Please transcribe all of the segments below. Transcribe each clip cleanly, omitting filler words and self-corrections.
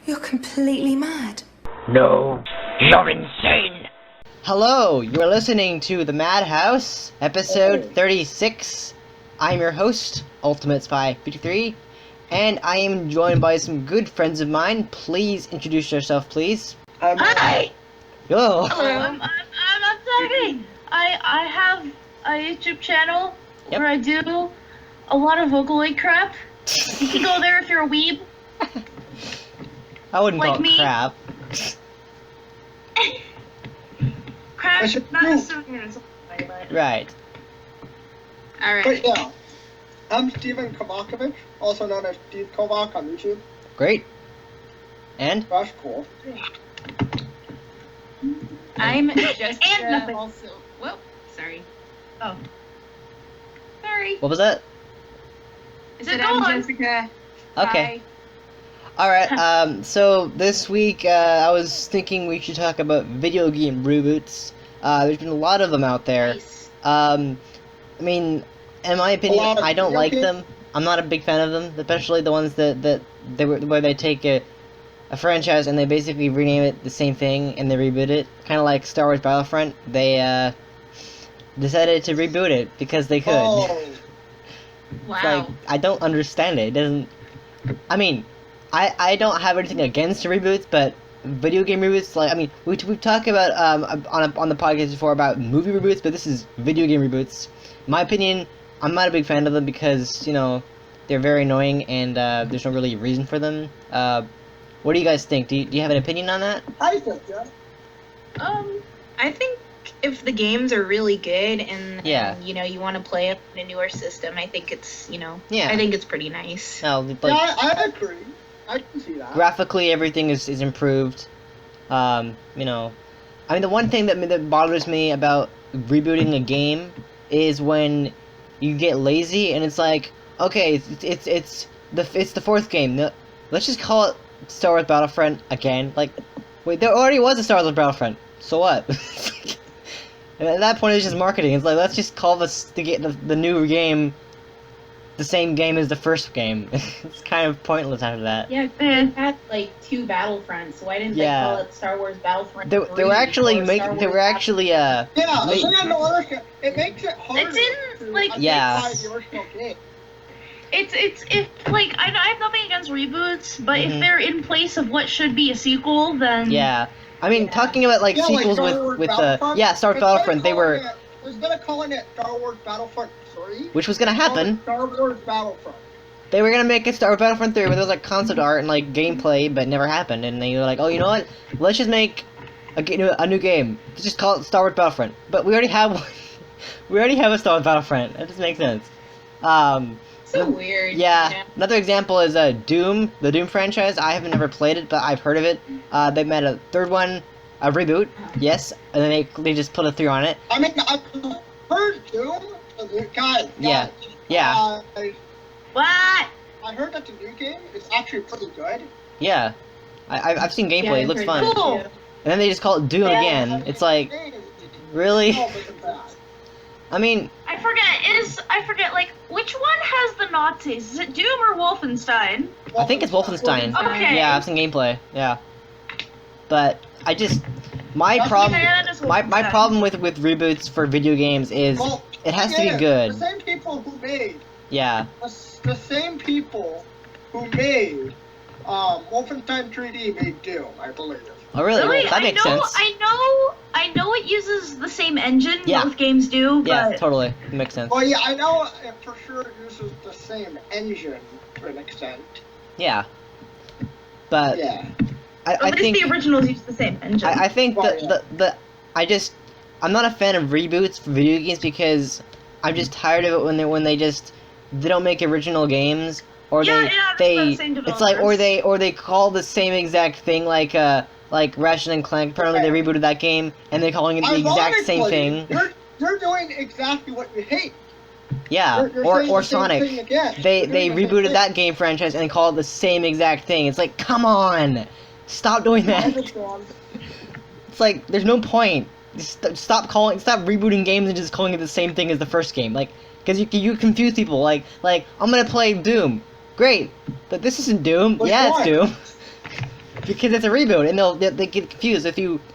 You're completely mad. No, you're insane! Hello, you're listening to The Madhouse, episode 36. I'm your host, Ultimate Spy 53, and I am joined by some good friends of mine. Please introduce yourself, please. Hi! Hello. Hello, I'm Chakky. I have a YouTube channel where I do a lot of Vocaloid crap. You can go there if you're a weeb. I wouldn't Like call it me. crap. Crap, not necessarily in its own way, but... Right. Alright. But yeah, I'm Steven Kovoc, also known as Steve Kovoc on YouTube. Great. And? That's cool. I'm Jessica. And nothing. Also, whoop, sorry. Oh. Sorry. What was that? I So said go I'm on. Jessica. Okay. Alright, so this week, I was thinking we should talk about video game reboots. There's been a lot of them out there. Nice. I mean, in my opinion, lot of I don't video like games? them. I'm not a big fan of them, especially the ones where they take a franchise and they basically rename it the same thing and they reboot it. Kind of like Star Wars Battlefront. They decided to reboot it because they could. Oh, Wow. Like, I don't understand it. It doesn't. I mean, I don't have anything against reboots, but video game reboots, like, I mean, we've talked about on the podcast before about movie reboots, but this is video game reboots. In my opinion, I'm not a big fan of them because, you know, they're very annoying and there's no really reason for them. What do you guys think? Do you have an opinion on that? I think that. I think if the games are really good and Yeah. you know, you want to play it in a newer system, I think it's, you know, Yeah. I think it's pretty nice. No, like, Yeah, I agree. I can see that. graphically everything is improved. You know, I mean, the one thing that bothers me about rebooting a game is when you get lazy and it's like, okay, it's the fourth game. No, let's just call it Star Wars Battlefront again. Like, wait, there already was a Star Wars Battlefront. So what? And at that point, it's just marketing. It's like, let's just call the new game the same game as the first game. It's kind of pointless after that. Yeah, they had like 2 Battlefronts, so why didn't Yeah. they call it Star Wars Battlefront? They 3 were actually or making. Star They Wars were actually Yeah, Wait. the thing I don't understand, it makes it harder didn't, to like- Yeah. identify the original game. It's if, like, I have nothing against reboots, but Mhm. if they're in place of what should be a sequel, then... yeah. I mean, talking about like Yeah, sequels like Star Wars with Battlefront. Star Wars Battlefront, they were, Instead of calling it Star Wars Battlefront 3, which was gonna happen. Star Wars Battlefront. They were gonna make a Star Wars Battlefront 3 where there was like concept art and like gameplay, but it never happened. And they were like, oh, you know what? Let's just make a new game. Let's just call it Star Wars Battlefront. But we already have one. We already have a Star Wars Battlefront. That just makes sense. So weird. Yeah, you know? another example is Doom, the Doom franchise. I haven't never played it, but I've heard of it. They made a third one, a reboot, yes, and then they just put a 3 on it. I mean, I've heard Doom. Guys, Yeah. Yeah. What? I heard that the new game is actually pretty good. Yeah, I've seen gameplay. Yeah, It I've looks heard fun. that Cool. too. And then they just call it Doom Yeah. again. It's like, really? I mean, I forget, like, which one has the Nazis? Is it Doom or Wolfenstein? I think it's Wolfenstein. Okay. Yeah, I've seen gameplay. Yeah, but I just my problem Yeah, that is my Wolfenstein. problem with reboots for video games is Well, it has to be yeah, good. The same people who made Yeah, the same people who made Wolfenstein 3D made Doom, I believe. oh really? Really? Well, that makes sense. I know it uses the same engine. Yeah. Both games do, Yeah, but totally. It makes sense. Well, yeah, I know it for sure it uses the same engine to an extent. Yeah, but Yeah. I at least think the originals use the same engine. I think Well, yeah. I'm not a fan of reboots for video games because I'm just tired of it when they don't make original games or Yeah, yeah, it's the same it's like developers. or they call the same exact thing like Ratchet and Clank. Apparently they rebooted that game and they're calling it the exact same Ironically, thing. They're doing exactly what you hate. Yeah, They're or saying the same Sonic. thing again. They They're doing the same rebooted thing. that game franchise and they call it the same exact thing. It's like, come on, stop doing I that. understand. It's like there's no point. Just stop rebooting games and just calling it the same thing as the first game. Like, because you confuse people. Like I'm gonna play Doom. Great, but this isn't Doom. But yeah, why? it's Doom. because it's a reboot, and they get confused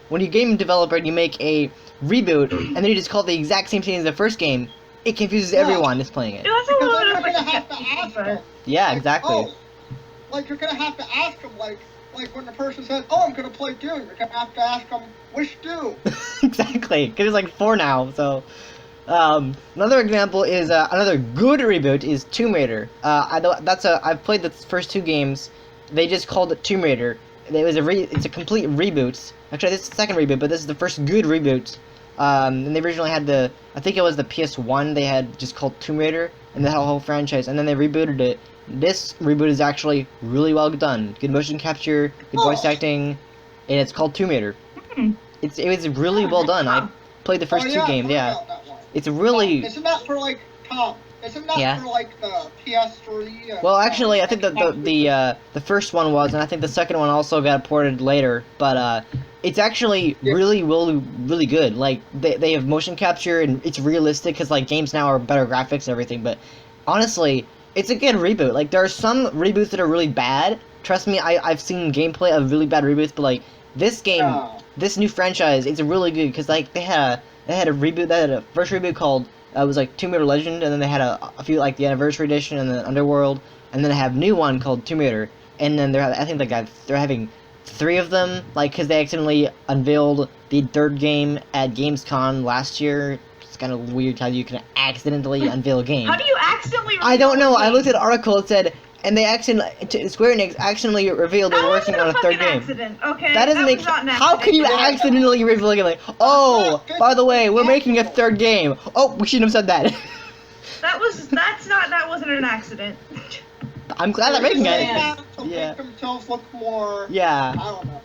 when you game developer and you make a reboot and then you just call it the exact same thing as the first game. It confuses everyone that's playing it. It was a little bit of Because like then you're gonna have to ask them. Yeah, Like, exactly. oh, like you're gonna have to ask them, like when the person says, "Oh, I'm gonna play Doom," you're gonna have to ask them which Doom. Exactly, because there's like 4 now. So, another example is another good reboot is Tomb Raider. I've played the first 2 games. They just called it Tomb Raider. It's a complete reboot. Actually, this is the second reboot, but this is the first good reboot. And they originally had I think it was the PS1. They had just called Tomb Raider, and they had a whole franchise, and then they rebooted it. This reboot is actually really well done. Good motion capture, good voice acting, and it's called Tomb Raider. It was really well done. I played the first 2 games. Yeah, it's really. Isn't that for like Tom? Isn't that for like the PS3? Well, actually, I think the first one was, and I think the second one also got ported later. But it's actually really good. Like they have motion capture and it's realistic because like games now are better graphics and everything. But honestly, it's a good reboot. Like there are some reboots that are really bad. Trust me, I've seen gameplay of really bad reboots. But like this game, this new franchise, it's really good because like they had a reboot. They had a first reboot called. It was like Tomb Raider Legend, and then they had a few like the Anniversary Edition and then Underworld, and then they have a new one called Tomb Raider, and then they're having 3 of them, like because they accidentally unveiled the 3rd game at Gamescom last year. It's kind of weird how you can accidentally unveil a game. How do you accidentally? I don't know. I looked at an article. It said, and they Square Enix accidentally revealed they're working on a 3rd game. Accident. Okay, That doesn't make. How can you accidentally reveal a game? Like, oh, by the way, we're making a 3rd game. Oh, we shouldn't have said that. That wasn't an accident. I'm glad they're making it. To make themselves look more. Yeah. I don't know.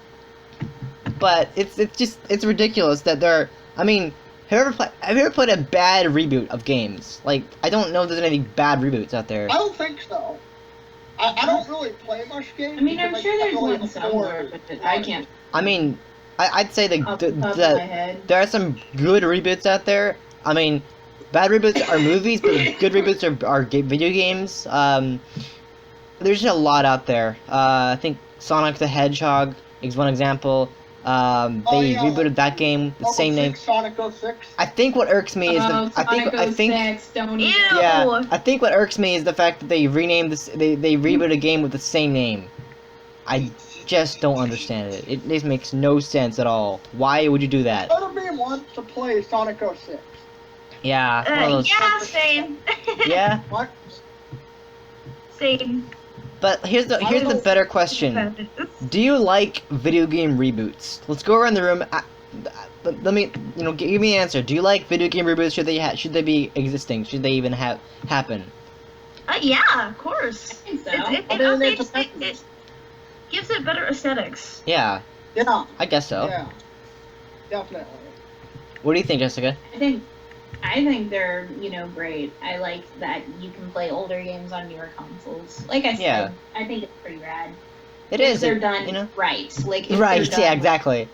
But it's ridiculous that they're. I mean, have you ever played a bad reboot of games? Like, I don't know if there's any bad reboots out there. I don't think so. I don't really play much games. I mean, I'm sure there's one somewhere, but I can't. I mean, I'd say Off the top of my head. there are some good reboots out there. I mean, bad reboots are movies, but good reboots are video games. There's just a lot out there. I think Sonic the Hedgehog is one example. They rebooted that game, the same name. Sonic 06. I think what irks me is I think what irks me is the fact that they renamed this. They reboot a game with the same name. I just don't understand it. It makes no sense at all. Why would you do that? Part of me wants to play Sonic 06. Yeah. One of those- Yeah, same. Yeah. What? Same. But here's the better question. Do you like video game reboots? Let's go around the room. Let me, give me an answer. Do you like video game reboots? Should they be existing? Should they even happen? Yeah, of course. I think so. It gives it better aesthetics. Yeah. Yeah. I guess so. Yeah. Definitely. What do you think, Jessica? I think they're, great. I like that you can play older games on newer consoles. Like I said, Yeah. I think it's pretty rad. It if is. they're done right. Like if right. they're done Yeah. Exactly.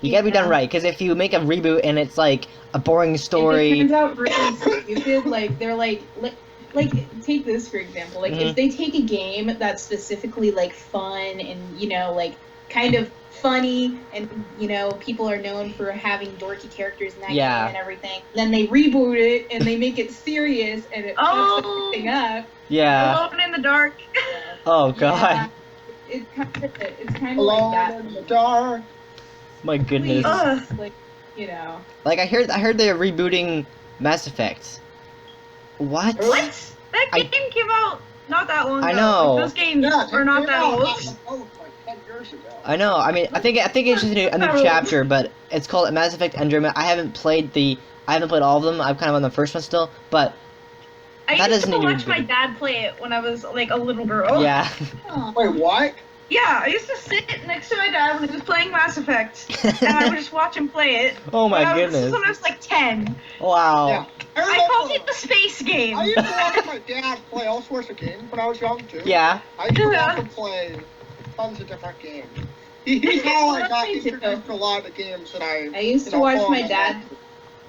You gotta be done Yeah. right, because if you make a reboot and it's like a boring story. If it turns out really stupid, like they're like take this for example. Like if they take a game that's specifically like fun and like kind of funny and people are known for having dorky characters in that game and everything, then they reboot it and they make it serious and it fucks everything up. Yeah. Alone in the dark. Oh God. Yeah, it's kind of Alone like that. in the dark. My goodness. Ugh. Like Like I heard they're rebooting Mass Effect. What? What? That game came out not that long ago. I know. Like, those games are not that old. Like 10 years ago. I know. I mean, I think it's just a new chapter, but it's called Mass Effect Andromeda. I haven't played all of them. I'm kind of on the first one still, but I that used to doesn't watch even- my dad play it when I was like a little girl. yeah. Wait, what? Yeah, I used to sit next to my dad when he was playing Mass Effect, and I would just watch him play it. Oh my This goodness. is when I was like 10. Wow. Yeah. I called it the space game. I used to watch my dad play all sorts of games when I was young too. Yeah. I used to watch him play tons of different games. He's how I got introduced to a lot of the games that I used to watch my follow. dad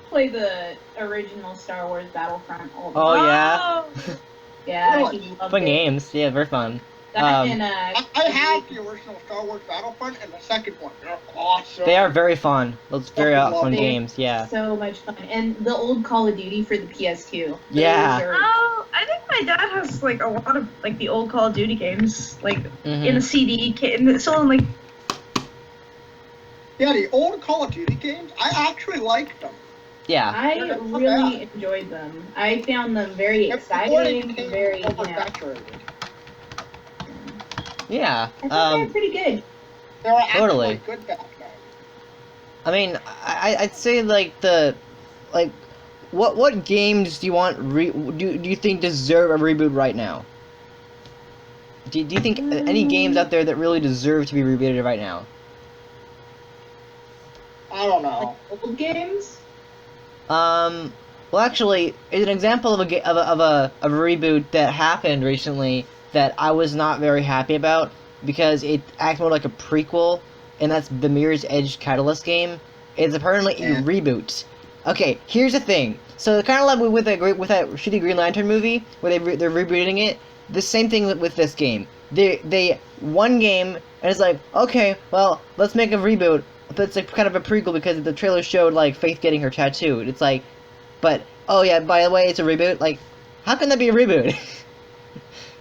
play the original Star Wars Battlefront all the Oh time. yeah. Oh, Yeah, Really? he loved Fun it. games. Yeah, very fun. That and I have the original Star Wars Battlefront and the second one. They're awesome. They are very fun. Those very fun They're games. Yeah. so much fun. And the old Call of Duty for the PS2. Those Yeah. are- Oh, I think my dad has like a lot of like the old Call of Duty games, like in a CD kit, and it's all like. Yeah, the old Call of Duty games, I actually liked them. Yeah. I They're not really bad. enjoyed them. I found them very Before they exciting, became very, you know. oversaturated. Yeah. I thought they were pretty good. They were actually Totally. good back then. I mean, I'd say like what games do you want do you think deserve a reboot right now? Do you think any games out there that really deserve to be rebooted right now? I don't know. Old games? Well, actually, is an example of a reboot that happened recently that I was not very happy about because it acts more like a prequel, and that's the Mirror's Edge Catalyst game. It's apparently a reboot. Okay, here's the thing. So kind of like with that shitty Green Lantern movie where they're rebooting it. The same thing with this game. They one game and it's like, okay, well, let's make a reboot. But it's like kind of a prequel because the trailer showed like Faith getting her tattoo. It's like, but oh yeah, by the way, it's a reboot. Like, how can that be a reboot?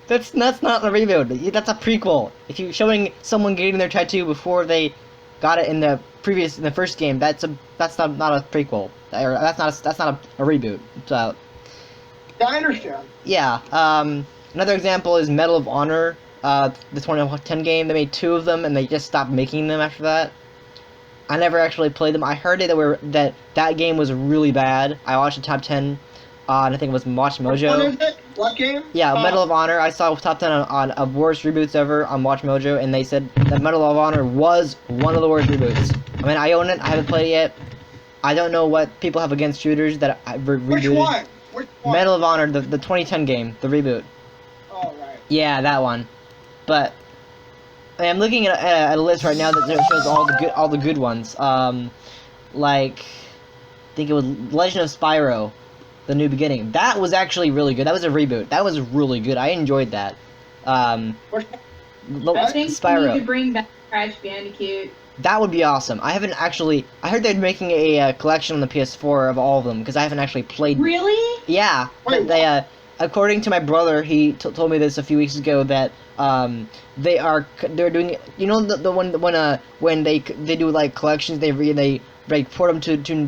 that's not a reboot. That's a prequel. If you're showing someone getting their tattoo before they got it in the first game, that's not a prequel. Or that's not a reboot. So Yeah, I understand. yeah. Another example is Medal of Honor. The 2010 game. They made 2 of them and they just stopped making them after that. I never actually played them. I heard that game was really bad. I watched the top 10 on I think it was Watch Mojo. What is it? What game? Yeah, Medal of Honor. I saw top 10 of worst reboots ever on Watch Mojo, and they said that Medal of Honor was one of the worst reboots. I mean, I own it. I haven't played it yet. I don't know what people have against shooters that I rebooted. Which one? Which one? Medal of Honor, the 2010 game, the reboot. Oh, right. Yeah, that one. But I'm looking at a list right now that shows all the good ones. Like I think it was Legend of Spyro, The New Beginning. That was actually really good. That was a reboot. That was really good. I enjoyed that. Which I think we Spyro. need to bring back Crash Bandicoot. That would be awesome. I haven't actually. I heard they're making a collection on the PS4 of all of them because I haven't actually played. Really? Yeah. Wait, They according to my brother, he told me this a few weeks ago that they're doing, you know, the one when they do like collections, they like port them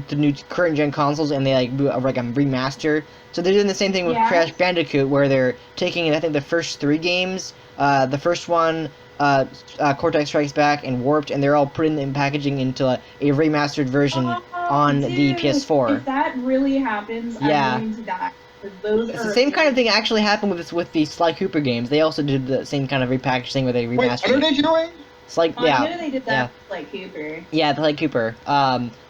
to new current gen consoles and they like do a remaster. So they're doing the same thing with Crash Bandicoot where they're taking I think the first 3 games, the first one, Cortex Strikes Back and Warped, and they're all putting them packaging into a remastered version on the PS4. If that really happens, Yeah. I'm going to die. Those It's are the same kind of thing actually happened with the Sly Cooper games. They also did the same kind of repackaging where they Wait, what remastered are they doing? It's like I yeah, know they did that with, like Cooper. yeah, Sly Cooper.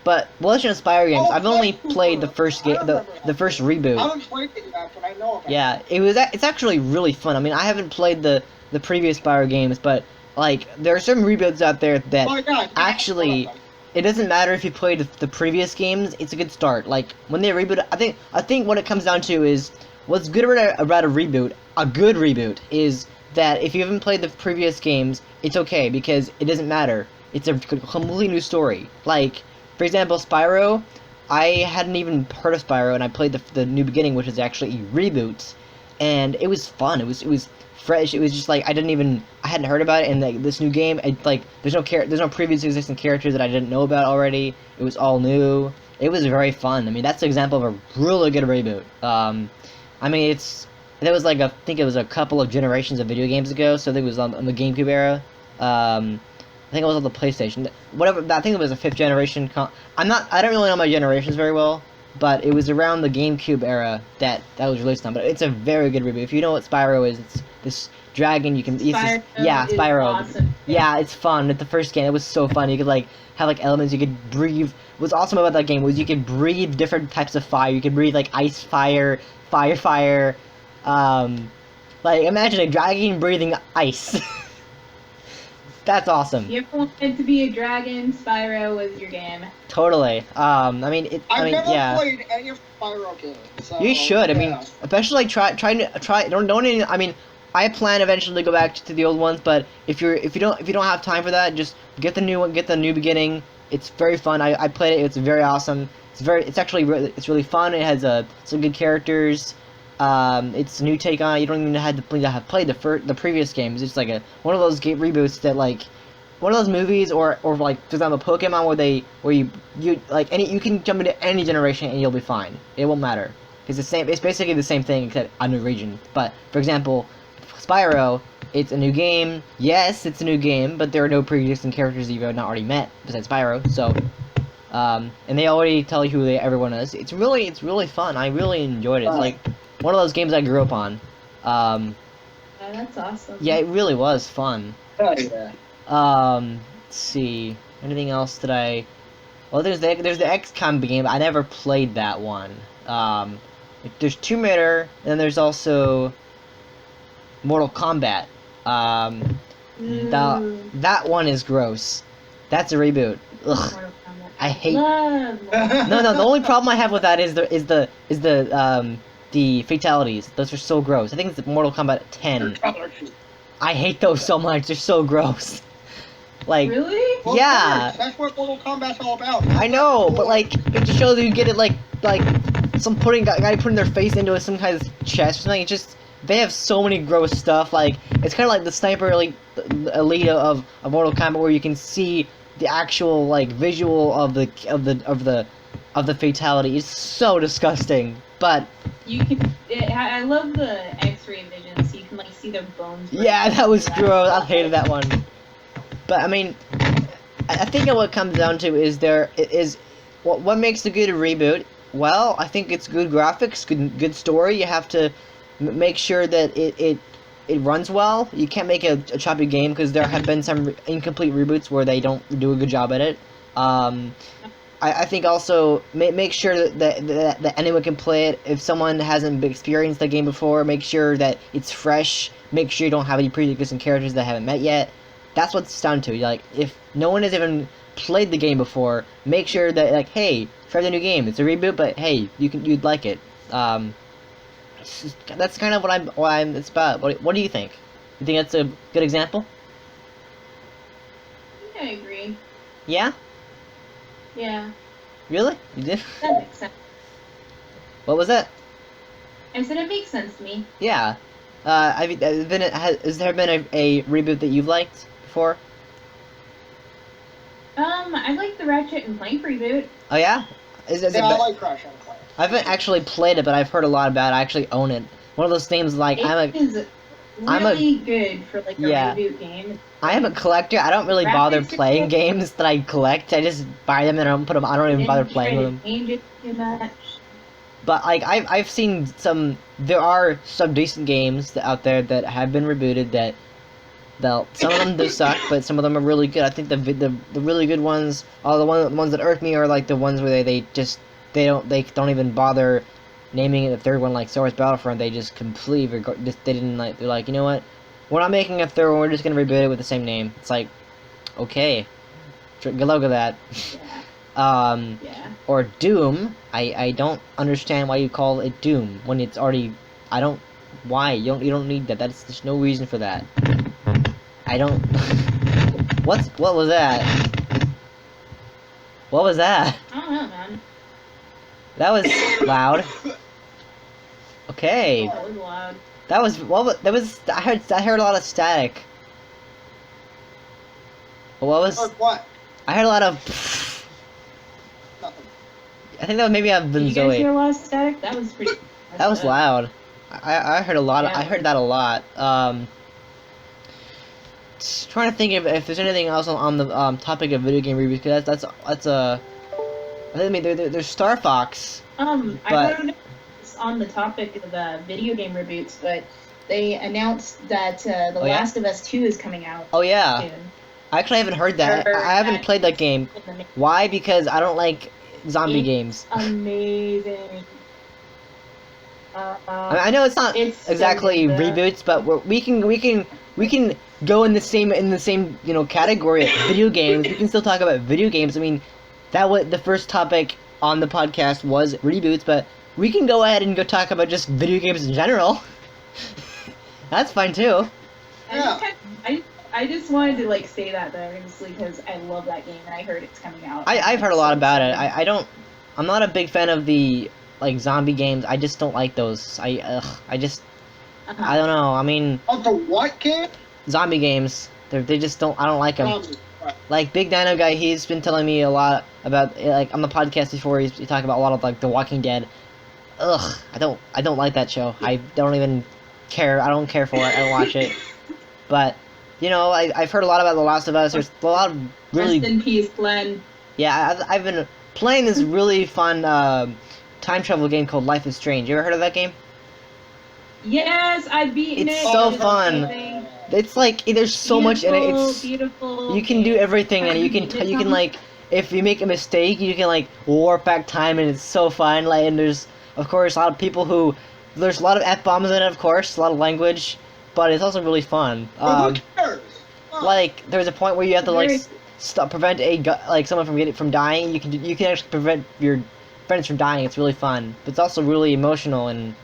But Legend of Spyro games, Oh, I've only Sly played the Cooper. first I game, remember the that. first I reboot. haven't played it yet, but I know about it. Yeah, it's actually really fun. I mean, I haven't played the previous Spyro games, but like there are some reboots out there that Oh, yeah, actually. It doesn't matter if you played the previous games. It's a good start. Like when they reboot, I think what it comes down to is what's good about a reboot. A good reboot is that if you haven't played the previous games, it's okay because it doesn't matter. It's a completely new story. Like for example, Spyro. I hadn't even heard of Spyro, and I played the New Beginning, which is actually a reboot, and it was fun. It was fresh. It was just like I hadn't heard about it, and like this new game, there's no previous existing characters that I didn't know about already. It was all new. It was very fun. I mean, that's an example of a really good reboot. I mean, there was like I think it was a couple of generations of video games ago, so I think it was on the GameCube era. I think it was on the PlayStation. Whatever. I think it was a 5th generation. I don't really know my generations very well, but it was around the GameCube era that was released on. But it's a very good reboot. If you know what Spyro is, it's this dragon you can. Spyro. Awesome. Yeah, it's fun. At the first game, it was so fun. You could like have like elements. You could breathe. What's awesome about that game was you could breathe different types of fire. You could breathe like ice fire, fire. Like imagine a dragon breathing ice. That's awesome. If you ever wanted to be a dragon, Spyro was your game. Totally. I mean, I've never yeah. played any of Spyro games. So, You should. I mean, yeah. especially like try. Don't. I mean, I plan eventually to go back to the old ones, but if you don't have time for that, just get the new one, get the New Beginning. It's very fun. I played it. It's very awesome. It's actually really fun. It has some good characters. It's a new take on it. You don't even have to played the previous games. It's like one of those game reboots that like one of those movies or like for example Pokemon where you like you can jump into any generation and you'll be fine. It won't matter. It's the same. It's basically the same thing except a new region. But for example, Spyro, it's a new game. Yes, it's a new game, but there are no pre-existing characters that you've not already met besides Spyro. So, and they already tell you who everyone is. It's really fun. I really enjoyed it. It's like one of those games I grew up on. Oh, that's awesome. Yeah, it really was fun. Oh, yeah. Let's see. Anything else that I? Well, there's the XCOM game. I never played that one. There's Tomb Raider, and then there's also Mortal Kombat. That one is gross. That's a reboot. Ugh. I hate. No. The only problem I have with that is the fatalities. Those are so gross. I think it's Mortal Kombat 10. I hate those so much. They're so gross. Like. Really? Well, Yeah. of course, that's what Mortal Kombat's all about. I know, but like it just shows that you get it like some guy putting their face into some kind of chest or something. It just they have so many gross stuff. Like it's kind of like the Sniper Elite of Mortal Kombat, where you can see the actual like visual of the fatality. It's so disgusting. But You can. I love the X-ray vision, so you can like see their bones. yeah, that was gross. I hated that one. But I mean, I think what it comes down to is what makes a good reboot. Well, I think it's good graphics, good story. You have to make sure that it runs well. You can't make a choppy game because there have been some incomplete reboots where they don't do a good job at it. I think also make sure that anyone can play it. If someone hasn't experienced the game before, make sure that it's fresh. Make sure you don't have any pre-existing characters that haven't met yet. That's what it's down to. Like, if no one has even played the game before, make sure that like, hey, try the new game. It's a reboot, but hey, you'd like it. That's kind of what it's about. What do you think? You think that's a good example? I agree. Yeah. Yeah, Really? You did? that makes sense. What was that? I said it makes sense to me. Yeah. Has there been a reboot that you've liked before? I like the Ratchet and Clank reboot. Oh yeah. Is it? Yeah, I like Crash and Clank. I haven't actually played it, but I've heard a lot about it. I actually own it. One of those things like It is really good for like a reboot game. I am a collector. I don't really bother Graphics are playing good. games that I collect. I just buy them and I don't put them. I don't even bother playing with them. Change it too much. But like I've seen some. There are some decent games out there that have been rebooted. That some of them do suck, but some of them are really good. I think the really good ones, the ones that irk me are like the ones where they don't even bother naming it the third one, like Star Wars Battlefront. They just completely they didn't like. They're like, you know what? We're not making a third one. We're just gonna reboot it with the same name. It's like, okay, good luck with that. Yeah. Or Doom. I don't understand why you call it Doom when it's already. Why you don't need that. There's no reason for that. I don't. What was that? What was that? I don't know, man. That was loud. Okay. That was loud. That was. I heard a lot of static. What was? What? I heard a lot of. Nothing. I think that was maybe I've Did been you guys hear Zoe. a lot of static? That was pretty. That was loud. I heard a lot. Yeah. I heard that a lot. Just trying to think if there's anything else on the topic of video game reviews, because that's a. I mean, there's Star Fox. I But- don't know on the topic of the video game reboots, but they announced that The Oh, yeah? Last of Us 2 is coming out Oh yeah, soon. I actually haven't heard that. I haven't played that game. Why? Because I don't like zombie It's games. Amazing. I know it's not It's so exactly good. reboots, but we can go in the same category of video games. We can still talk about video games. I mean, that was the first topic on the podcast was reboots, but we can go ahead and go talk about just video games in general. That's fine too. I just wanted to like say that though, honestly, because I love that game and I heard it's coming out. I've heard a lot about it. I'm not a big fan of the like zombie games. I just don't like those. I don't know. I mean, The what game? zombie games. They just don't. I don't like them. Like Big Dino guy, he's been telling me a lot about like on the podcast before. He talked about a lot of like The Walking Dead. Ugh, I don't like that show. I don't even care. I don't care for it. I don't watch it. But you know, I've heard a lot about The Last of Us. There's a lot of really. Rest in peace, Glenn. Yeah, I've been playing this really fun time travel game called Life is Strange. You ever heard of that game? Yes, I've beaten it. It's so fun. Amazing. It's like there's so much in it. It's beautiful. you can do everything, and you can like if you make a mistake, you can like warp back time, and it's so fun. Like, and there's of course a lot of people who there's a lot of F-bombs in it, of course, a lot of language, but it's also really fun. Who cares? Like there's a point where you have to like prevent someone from dying. You can actually prevent your friends from dying. It's really fun, but it's also really emotional and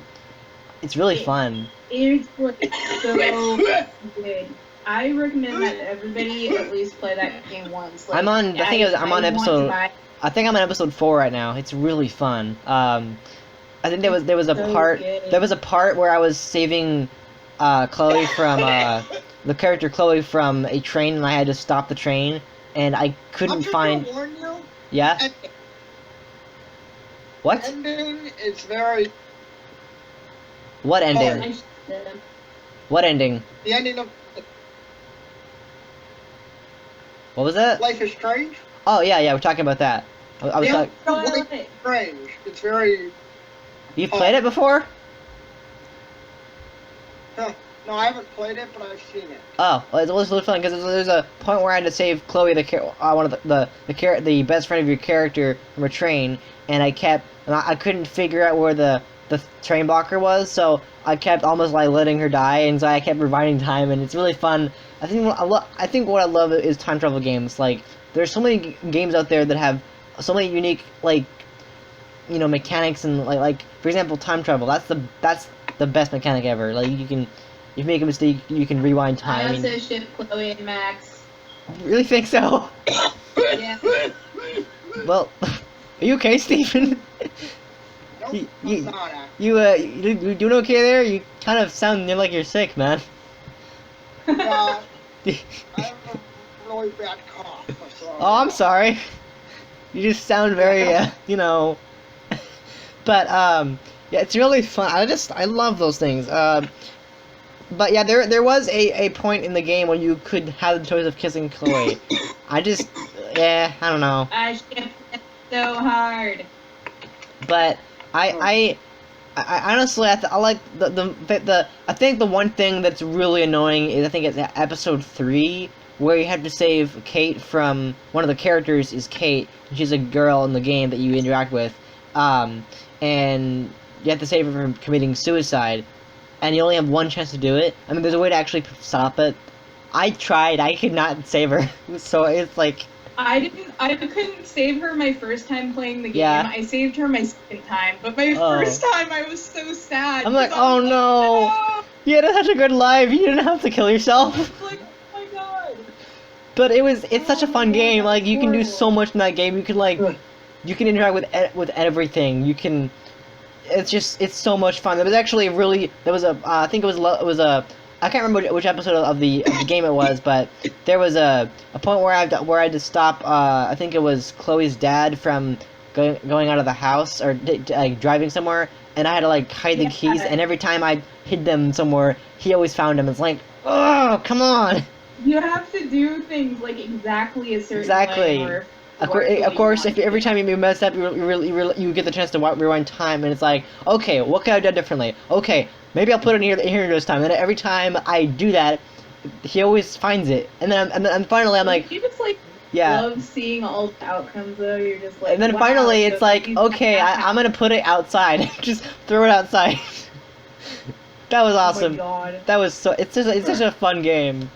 it's really fun. It's like so good. I recommend that everybody at least play that game once. Like, I'm on episode 4 right now. It's really fun. I think there was a part where I was saving Chloe from the character Chloe from a train, and I had to stop the train, and I couldn't find. Warn you, Yeah. What? ending is very. What ending? What ending? The ending of What was that? Life is Strange. Oh yeah, we're talking about that. I was The talking. ending of Life is Strange. It's very. You played it before? No, I haven't played it, but I've seen it. Oh, well, it was really fun because there's a point where I had to save Chloe, one of the best friend of your character, from a train, and I couldn't figure out where the train blocker was, so I kept almost like letting her die, and so I kept rewinding time, and it's really fun. I think what I love is time travel games. Like there's so many games out there that have so many unique mechanics and like for example time travel. That's the best mechanic ever. Like if you make a mistake, you can rewind time. I also ship Chloe and Max. Really think so? Yeah. Well, are you okay, Stephen? Nope, I'm not actually. You doing okay there? You kind of sound like you're sick, man. I have a really bad cough. So. Oh, I'm sorry. You just sound very, But yeah, it's really fun. I love those things. But yeah, there was a point in the game where you could have the choice of kissing Chloe. I don't know. I shipped it so hard. But I honestly I like I think the one thing that's really annoying is I think it's episode 3 where you have to save Kate from one of the characters is Kate. She's a girl in the game that you interact with, and you have to save her from committing suicide, and you only have one chance to do it. I mean, there's a way to actually stop it. I tried. I could not save her, so it's like. I couldn't save her my first time playing the game. Yeah. I saved her my second time, but my first time I was so sad. I'm like, oh no! You had such a good life. You didn't have to kill yourself. Like, oh my god. But it's such a fun game. Like you can do so much in that game. You can interact with everything. You can. It's so much fun. There was actually I think it was a. I can't remember which episode of the game it was, but there was a point where I had to stop. I think it was Chloe's dad from going out of the house or driving somewhere, and I had to like hide the keys. And every time I hid them somewhere, he always found them. It's like, oh, come on! You have to do things like exactly a certain way. Or of course, if every time you mess up, you get the chance to rewind time, and it's like, okay, what could I have done differently? Okay. Maybe I'll put it here this time. And every time I do that, he always finds it. And then finally I'm like, you just love seeing all the outcomes though. You're just like. And then finally it's like, okay, I'm gonna put it outside. Just throw it outside. That was awesome. Oh my god. That was it's such a fun game.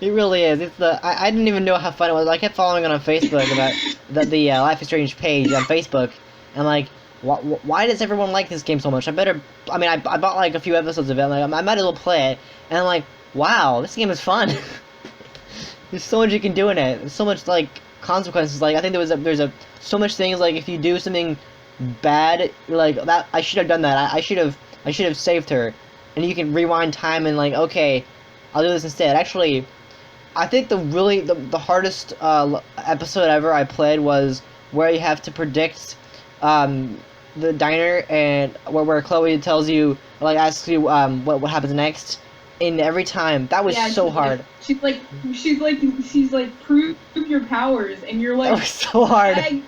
It really is. I didn't even know how fun it was. I kept following it on Facebook about the Life is Strange page on Facebook, and like why does everyone like this game so much? I bought like a few episodes of it. Like, I might as well play it, and I'm like, wow, this game is fun. There's so much you can do in it. There's so much like consequences. Like I think there's so much things like if you do something bad, like that I should have done that. I should have saved her, and you can rewind time and like okay, I'll do this instead. Actually, I think the hardest episode ever I played was where you have to predict the diner and where Chloe tells you like asks you what happens next. And every time that was so hard. She's like prove your powers, and you're like that was so hard. I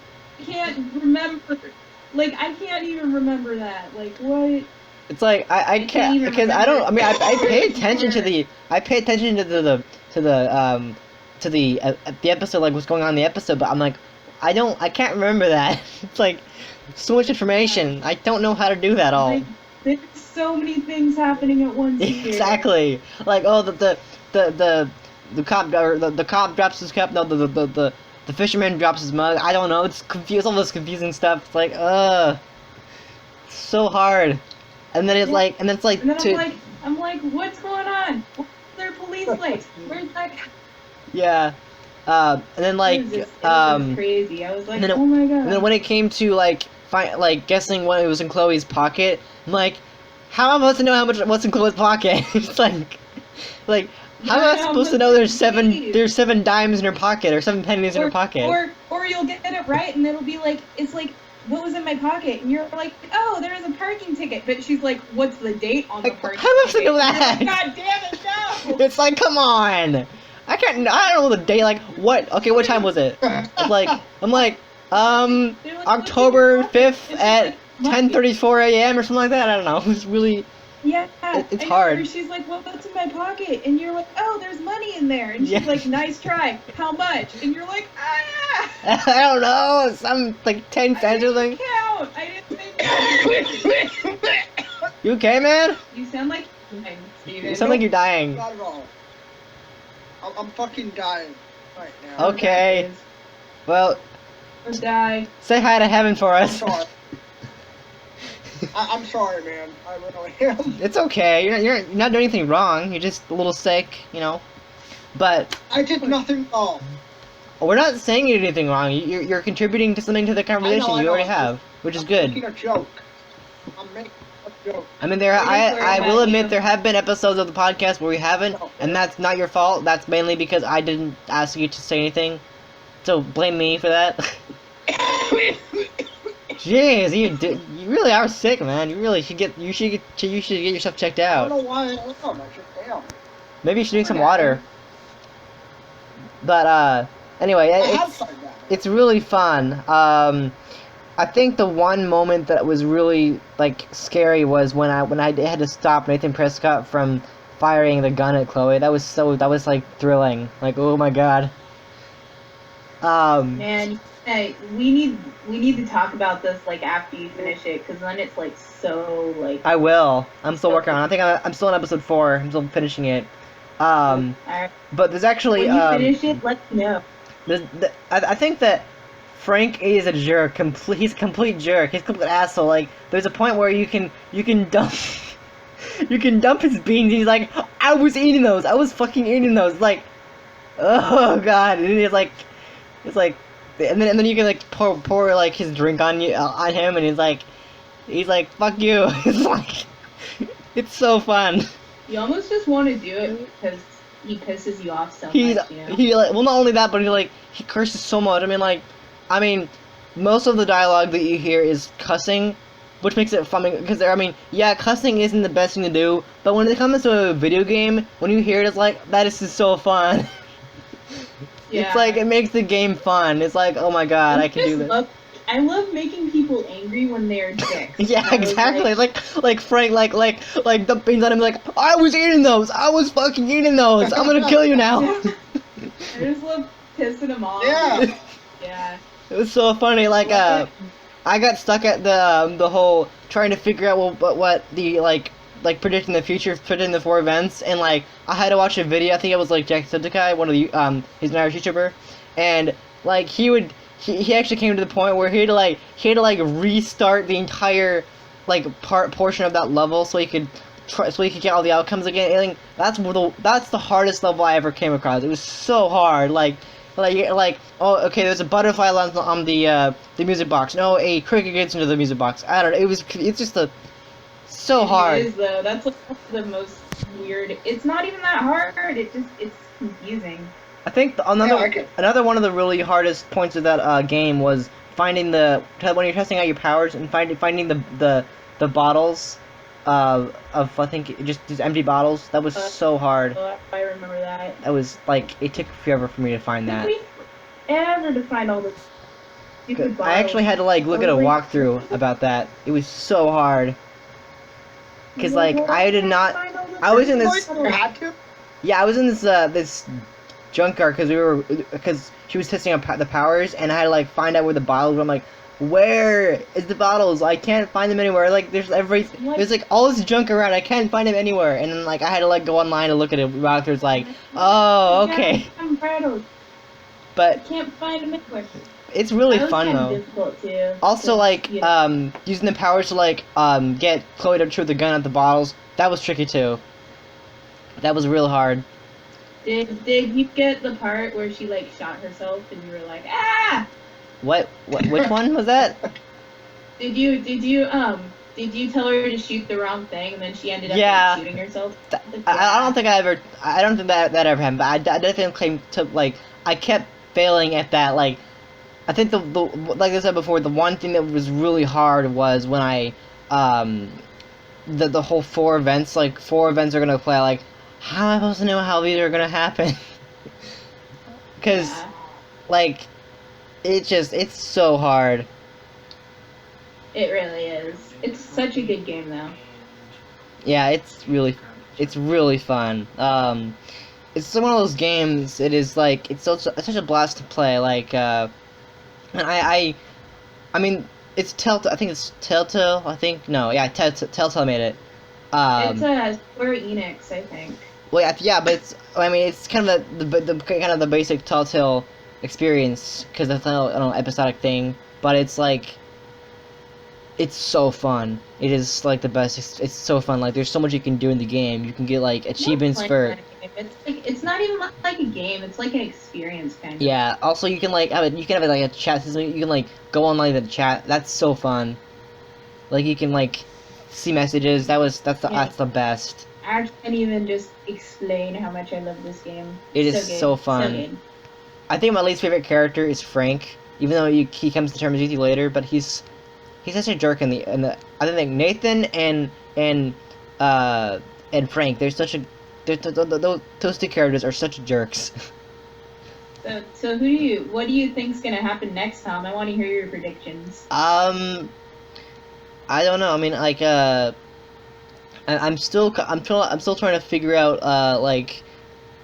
can't remember. Like I can't even remember that. Like what? It's like I can't because I don't. I mean I pay attention to the the episode, like what's going on in the episode, but I'm like I can't remember that. It's like so much information. I don't know how to do that all. Like, there's so many things happening at once. Exactly. Like oh the cop or the cop drops his cup. No the fisherman drops his mug. I don't know. It's confused. All this confusing stuff. It's like so hard. And then it's like I'm like, what's going on? Where's their police lights? Where's that? Yeah. And then like it was crazy. I was like, oh my god. And then when it came to like guessing what it was in Chloe's pocket, I'm like, how am I supposed to know what's in Chloe's pocket? It's like how am I supposed to know there's seven dimes in her pocket or 7 pennies in her pocket? Or you'll get it right and it'll be like it's like what was in my pocket? And you're like, oh, there was a parking ticket. But she's like, what's the date on the parking ticket? How am I supposed to know that? Like, god damn it, no! It's like, come on. I don't know the date. Like, what? Okay, what time was it? I'm like, October 5th at 10:34 a.m. or something like that. I don't know. It's really. Yeah, it's hard. She's like, well, what's in my pocket? And you're like, oh, there's money in there. And she's like, nice try. How much? And you're like, ah. I don't know. Some like 10 cents or something. I didn't think. You okay, man? You sound like you're dying, Steven. You sound like you're dying. Not at all. I'm fucking dying right now. Okay. Well. Or die. Say hi to heaven for us. I'm sorry. I'm sorry, man. I really am. It's okay. You're not doing anything wrong. You're just a little sick, you know. But I did nothing wrong. we're not saying you did anything wrong. You're contributing to something to the conversation. I know. You already have, which is good. I'm making a joke. I'm making a joke. I mean, I will admit there have been episodes of the podcast where we haven't, and that's not your fault. That's mainly because I didn't ask you to say anything. So blame me for that. Jeez, you really are sick, man. You should get yourself checked out. I don't know why I am. I just am. Maybe you should drink some water. But anyway, it's really fun. I think the one moment that was really like scary was when I had to stop Nathan Prescott from firing the gun at Chloe. That was like thrilling. Like, oh my god. Man, hey, we need to talk about this like after you finish it, because then it's like so like. I will. I'm still working on it. I think I'm still on episode 4. I'm still finishing it. But there's actually when you finish it, let me know. I think that Frank is a jerk. He's a complete jerk. He's a complete asshole. Like, there's a point where you can dump his beans. And he's like, I was eating those. I was fucking eating those. Like, oh god. And it's like, and then you can like pour like his drink on him, and he's like, fuck you. It's like, it's so fun. You almost just want to do it because he pisses you off so much. He like, well, not only that, but he curses so much. I mean, most of the dialogue that you hear is cussing, which makes it fun. Because yeah, cussing isn't the best thing to do, but when it comes to a video game, when you hear it, it's like, that is just so fun. Yeah. It's like, it makes the game fun. It's like, oh my god, I can do this. I love making people angry when they're dicks. Yeah, exactly. Like Frank, like the beans on him, like, I was eating those. I was fucking eating those. I'm gonna kill you now. I just love pissing him off. Yeah. Yeah. It was so funny. Like, I got stuck at the whole trying to figure out what the like predicting the future, predicting the 4 events, and like I had to watch a video. I think it was like Jacksepticeye, one of the he's an Irish YouTuber, and like he would he actually came to the point where he had to restart the entire portion of that level so he could get all the outcomes again. And that's the hardest level I ever came across. It was so hard. Oh, okay, there's a butterfly on the music box. No, a cricket gets into the music box. I don't know. It's just so hard. It is though. That's the most weird. It's not even that hard. It's confusing. I think another one of the really hardest points of that game was finding when you're testing out your powers and finding the bottles of I think just empty bottles. That was so hard. I remember that. That was it took forever for me to find that. Ever to find all the stupid bottles. I actually had to look at a walkthrough about that. It was so hard. Cause I did not. I was in this. Yeah, I was in this junkyard because she was testing out the powers, and I had to find out where the bottles were. I'm like, where is the bottles? I can't find them anywhere. There's all this junk around. I can't find them anywhere. And then I had to go online and look at it. Walkthroughs oh, okay. But I can't find them anywhere. It's really fun though. Difficult too. Also, using the powers to get Chloe to shoot the gun at the bottles. That was tricky too. That was real hard. Did you get the part where she shot herself and you were like, ah? What? Which one was that? Did you tell her to shoot the wrong thing and then she ended up shooting herself? I don't think that ever happened. But I definitely claim to I kept failing at that. I think the like I said before, the one thing that was really hard was when I the whole 4 events. 4 events are gonna play. How am I supposed to know how these are gonna happen? Because it's so hard. It really is. It's such a good game though. Yeah, it's really fun. It's one of those games. It is it's such a blast to play. And I mean, it's Telltale. I think it's Telltale. Telltale made it. It's Square Enix, I think. Well, yeah, but it's kind of the basic Telltale experience because it's an episodic thing. But it's so fun. It is the best. It's so fun. There's so much you can do in the game. You can get achievements for. It's not even like a game. It's like an experience kind of. Yeah. Also, you can have a chat system. You can go online to the chat. That's so fun. You can see messages. That's the best. I can't even just explain how much I love this game. It is so fun. So I think my least favorite character is Frank, even though he comes to terms with you later. But he's such a jerk in the. I think Nathan and Frank. Those 2 characters are such jerks. So what do you think's gonna happen next, Tom? I want to hear your predictions. I don't know. I mean, I'm still trying to figure out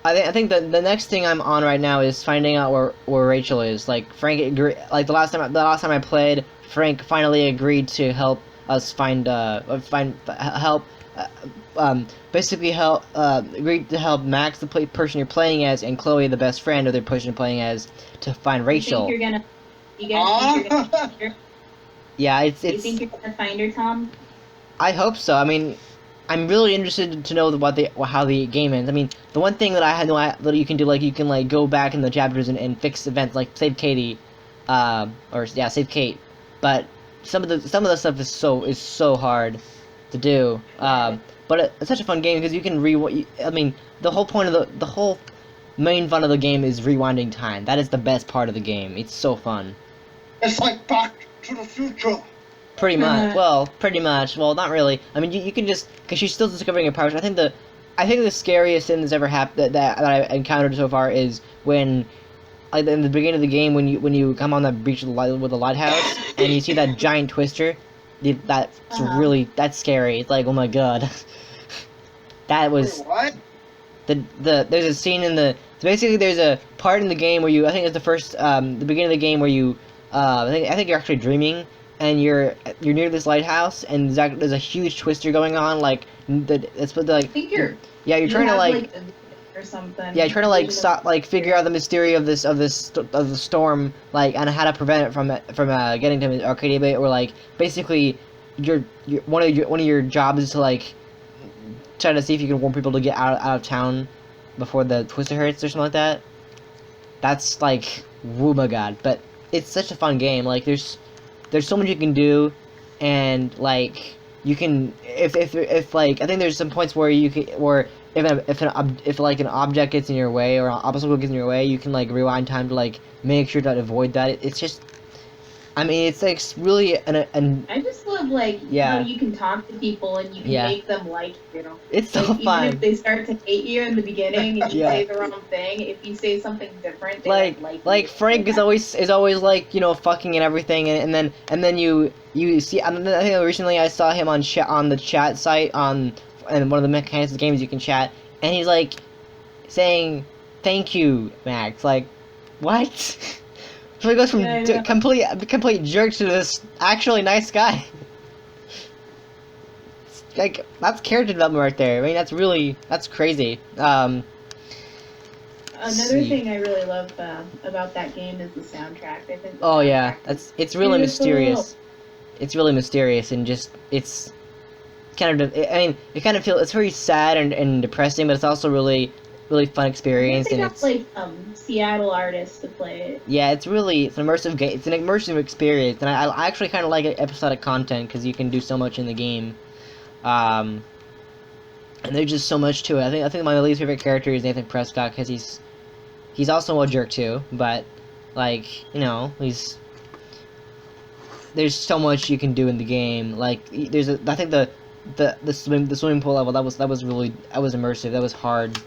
I think the next thing I'm on right now is finding out where Rachel is. Frank the last time I played, Frank finally agreed to help us agreed to help Max, the person you're playing as, and Chloe, the best friend of the person you're playing as, to find Rachel. You guys think you're gonna find her? Yeah, You think you're gonna find her, Tom? I hope so. I mean, I'm really interested to know how the game ends. I mean, the one thing that that you can do, you can go back in the chapters and fix events, save Katie, save Kate. But some of the stuff is so hard to do. But it's such a fun game because you can I mean, the whole point of the whole main fun of the game is rewinding time. That is the best part of the game. It's so fun. It's like Back to the Future. Pretty much. Well, not really. I mean, you can just because she's still discovering her powers. I think the scariest thing that's ever happened that I've encountered so far is when, in the beginning of the game, when you come on that beach with the lighthouse and you see that giant twister. That's that's scary. It's oh my god. That was. Wait, what? There's a scene basically there's a part in the game where I think it's the first the beginning of the game where you I think you're actually dreaming and you're near this lighthouse and there's a huge twister going on it's I think you're. you're trying to or something. Yeah, trying to like stop, like figure out the mystery of the storm, like, and how to prevent it from getting to Arcadia Bay, or like basically, one of your jobs is to like try to see if you can warn people to get out of town before the twister hits or something like that. That's like, oh my god! But it's such a fun game. Like there's so much you can do, and like you can if like I think there's some points where you can if like an object gets in your way or an obstacle gets in your way, you can like rewind time to like make sure to avoid that. It's just, I mean, it's like really I just love like how you can talk to people and you can make them like you. It's so like, fun. Even if they start to hate you in the beginning and you say the wrong thing, if you say something different, they like you. Frank is always like, you know, fucking and everything, and then you see. I think recently I saw him on the chat site and one of the mechanics of the games you can chat, and he's like saying thank you, Max. Like, what? So he goes from complete jerk to this actually nice guy. Like, that's character development right there. I mean, that's crazy. Another thing I really love about that game is the soundtrack. I think. Oh yeah, it's really mysterious. It's really mysterious and just it's kind of. I mean, it kind of feels it's very sad and depressing, but it's also really fun experience. I think and it's like Seattle artists to play it. Yeah, it's an immersive game. It's an immersive experience, and I actually kind of like episodic content because you can do so much in the game. And there's just so much to it. I think my least favorite character is Nathan Prescott because he's also a jerk too. But like, you know, there's so much you can do in the game. Like I think the swimming pool level that was immersive. That was hard.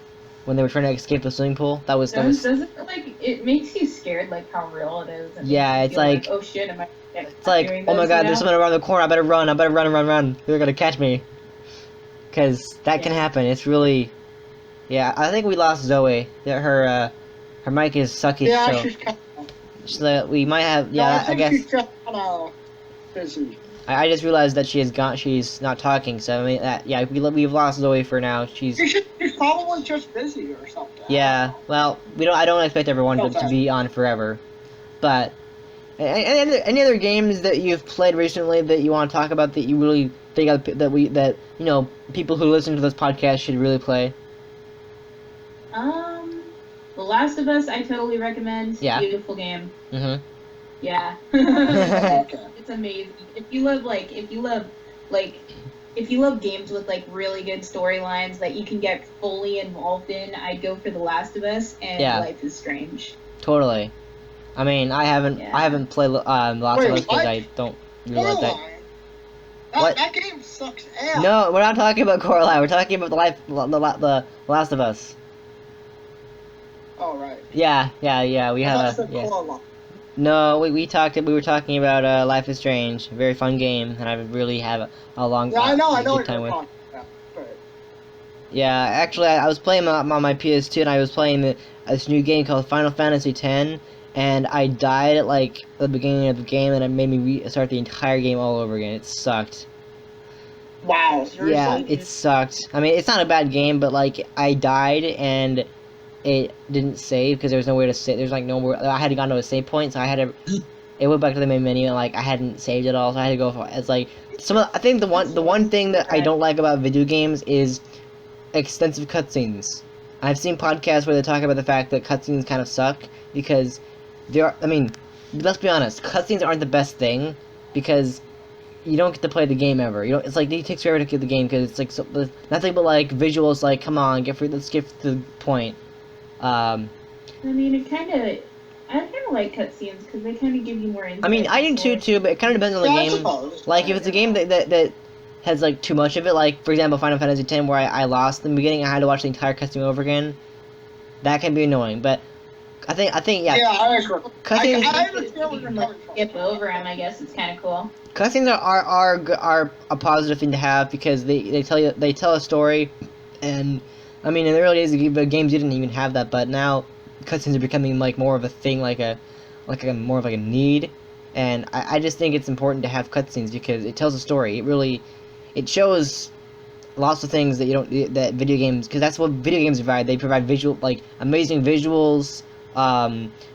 When they were trying to escape the swimming pool, doesn't it, like, it makes you scared, like how real it is. Yeah, it's like oh shit, am I? It's like, oh my god, there's someone around the corner. I better run. They're gonna catch me. Cause that can happen. It's really, yeah. I think we lost Zoe. Her mic is sucky. Yeah, so she's kind so we might have. Yeah, I guess. She's just kind of busy. I just realized that she has gone. She's not talking. So I mean, we've lost Zoe for now. She's probably just busy or something. Yeah. Well, I don't expect everyone to be on forever, but. Any other games that you've played recently that you want to talk about that you really think that you know people who listen to this podcast should really play? The Last of Us, I totally recommend. Yeah. Beautiful game. Mhm. Yeah. Okay. It's amazing. If you love games with like really good storylines that you can get fully involved in, I'd go for The Last of Us and Life is Strange. Totally. I mean, I haven't played Last of Us because I don't really like that. What? That game sucks ass. No, we're not talking about Coraline. We're talking about the Last of Us. Oh right. Yeah. We have No, we were talking about Life is Strange, a very fun game, and I really have a long I know good what time you're with. talking about. But... Yeah, actually, I was playing on my PS2, and I was playing this new game called Final Fantasy X. And I died at like the beginning of the game, and it made me restart the entire game all over again. It sucked. Wow, seriously? Yeah, it sucked. I mean, it's not a bad game, but like I died and it didn't save because there was no way to save. There's like nowhere. I had to go to a save point, so I had to. It went back to the main menu, and like I hadn't saved it all, so I had to go. It's like I think the one thing that I don't like about video games is extensive cutscenes. I've seen podcasts where they talk about the fact that cutscenes kind of suck because. I mean, let's be honest. Cutscenes aren't the best thing because you don't get to play the game ever. It's like it takes forever to get the game because it's like nothing but like visuals. Like, come on, let's get to the point. I mean, I kind of like cutscenes because they kind of give you more insight. I mean, I do too, but it kind of depends on the game. Like, if it's a game that has like too much of it, like for example, Final Fantasy X, where I lost in the beginning, I had to watch the entire cutscene over again. That can be annoying, but. I think yeah. Yeah, I agree. Cutscenes. I understand where you're coming from. Skip over them, I guess it's kind of cool. Cutscenes are a positive thing to have because they tell a story, and I mean in the early days the games didn't even have that, but now cutscenes are becoming like more of a thing, like a more of like a need, and I just think it's important to have cutscenes because it tells a story. It shows lots of things that you don't that video games, because that's what video games provide. They provide visual, like amazing visuals,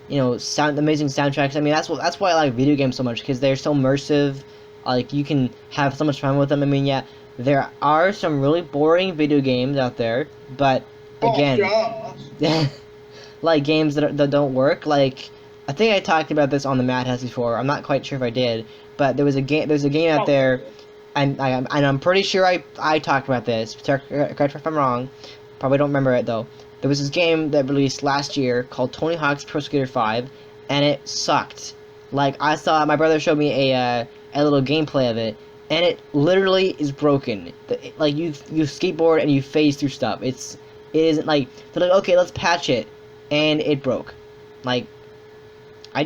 you know, amazing soundtracks. I mean, that's why I like video games so much, because they're so immersive. Like, you can have so much fun with them. I mean, yeah, there are some really boring video games out there, but again, like games that don't work. Like, I think I talked about this on the Madhouse before. I'm not quite sure if I did, but there's a game out there, and I'm pretty sure I talked about this. Correct me if I'm wrong. Probably don't remember it though. There was this game that released last year called Tony Hawk's Pro Skater 5, and it sucked. Like, I saw, my brother showed me a little gameplay of it, and it literally is broken. Like, you skateboard and you phase through stuff. It isn't like, they're like, okay, let's patch it, and it broke. Like, I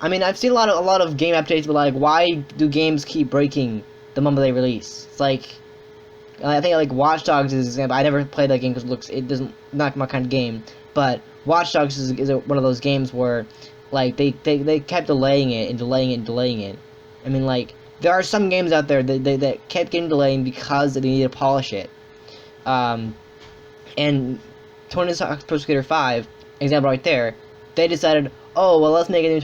mean, I've seen a lot of game updates, but like, why do games keep breaking the moment they release? It's like, I think like Watch Dogs is an example. I never played that game because not my kind of game. But Watch Dogs is one of those games where, like, they kept delaying it and delaying it and delaying it. I mean, like, there are some games out there that kept getting delayed because they need to polish it. And Tony Hawk's Pro Skater 5, example right there, they decided, oh, well, let's make a new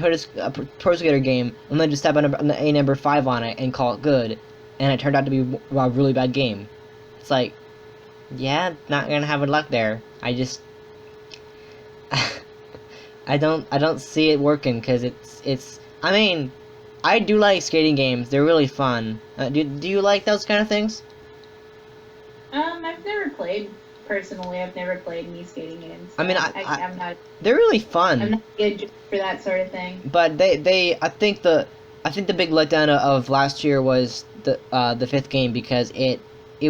Pro Skater game, and then just step on a number 5 on it and call it good. And it turned out to be a really bad game. It's like, yeah, not gonna have luck there. I just, I don't see it working, because it's. I mean, I do like skating games. They're really fun. Do you like those kind of things? I've never played. Personally, I've never played any skating games. I mean, I'm not. They're really fun. I'm not good for that sort of thing. But I think the big letdown of last year was the 5th game, because it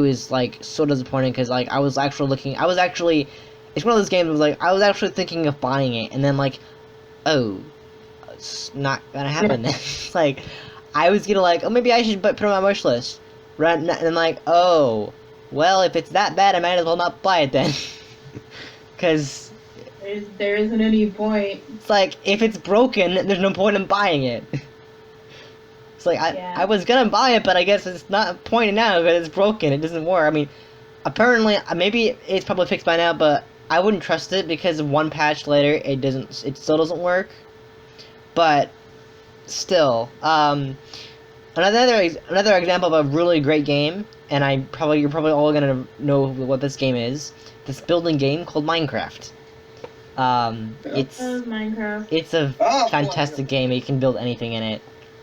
was like so disappointing, because like it's one of those games where like I was actually thinking of buying it, and then like, oh, it's not gonna happen. It's like, I was gonna like, oh, maybe I should put it on my wish list, right? And then like, oh, well, if it's that bad, I might as well not buy it then. Because there isn't any point. It's like, if it's broken, there's no point in buying it. It's like, I was gonna buy it, but I guess it's not a point now because it's broken. It doesn't work. I mean, apparently, maybe it's probably fixed by now, but I wouldn't trust it, because one patch later, it still doesn't work. But still, another example of a really great game, and you're probably all gonna know what this game is. This building game called Minecraft. It's Minecraft. It's a fantastic game. You can build anything in it.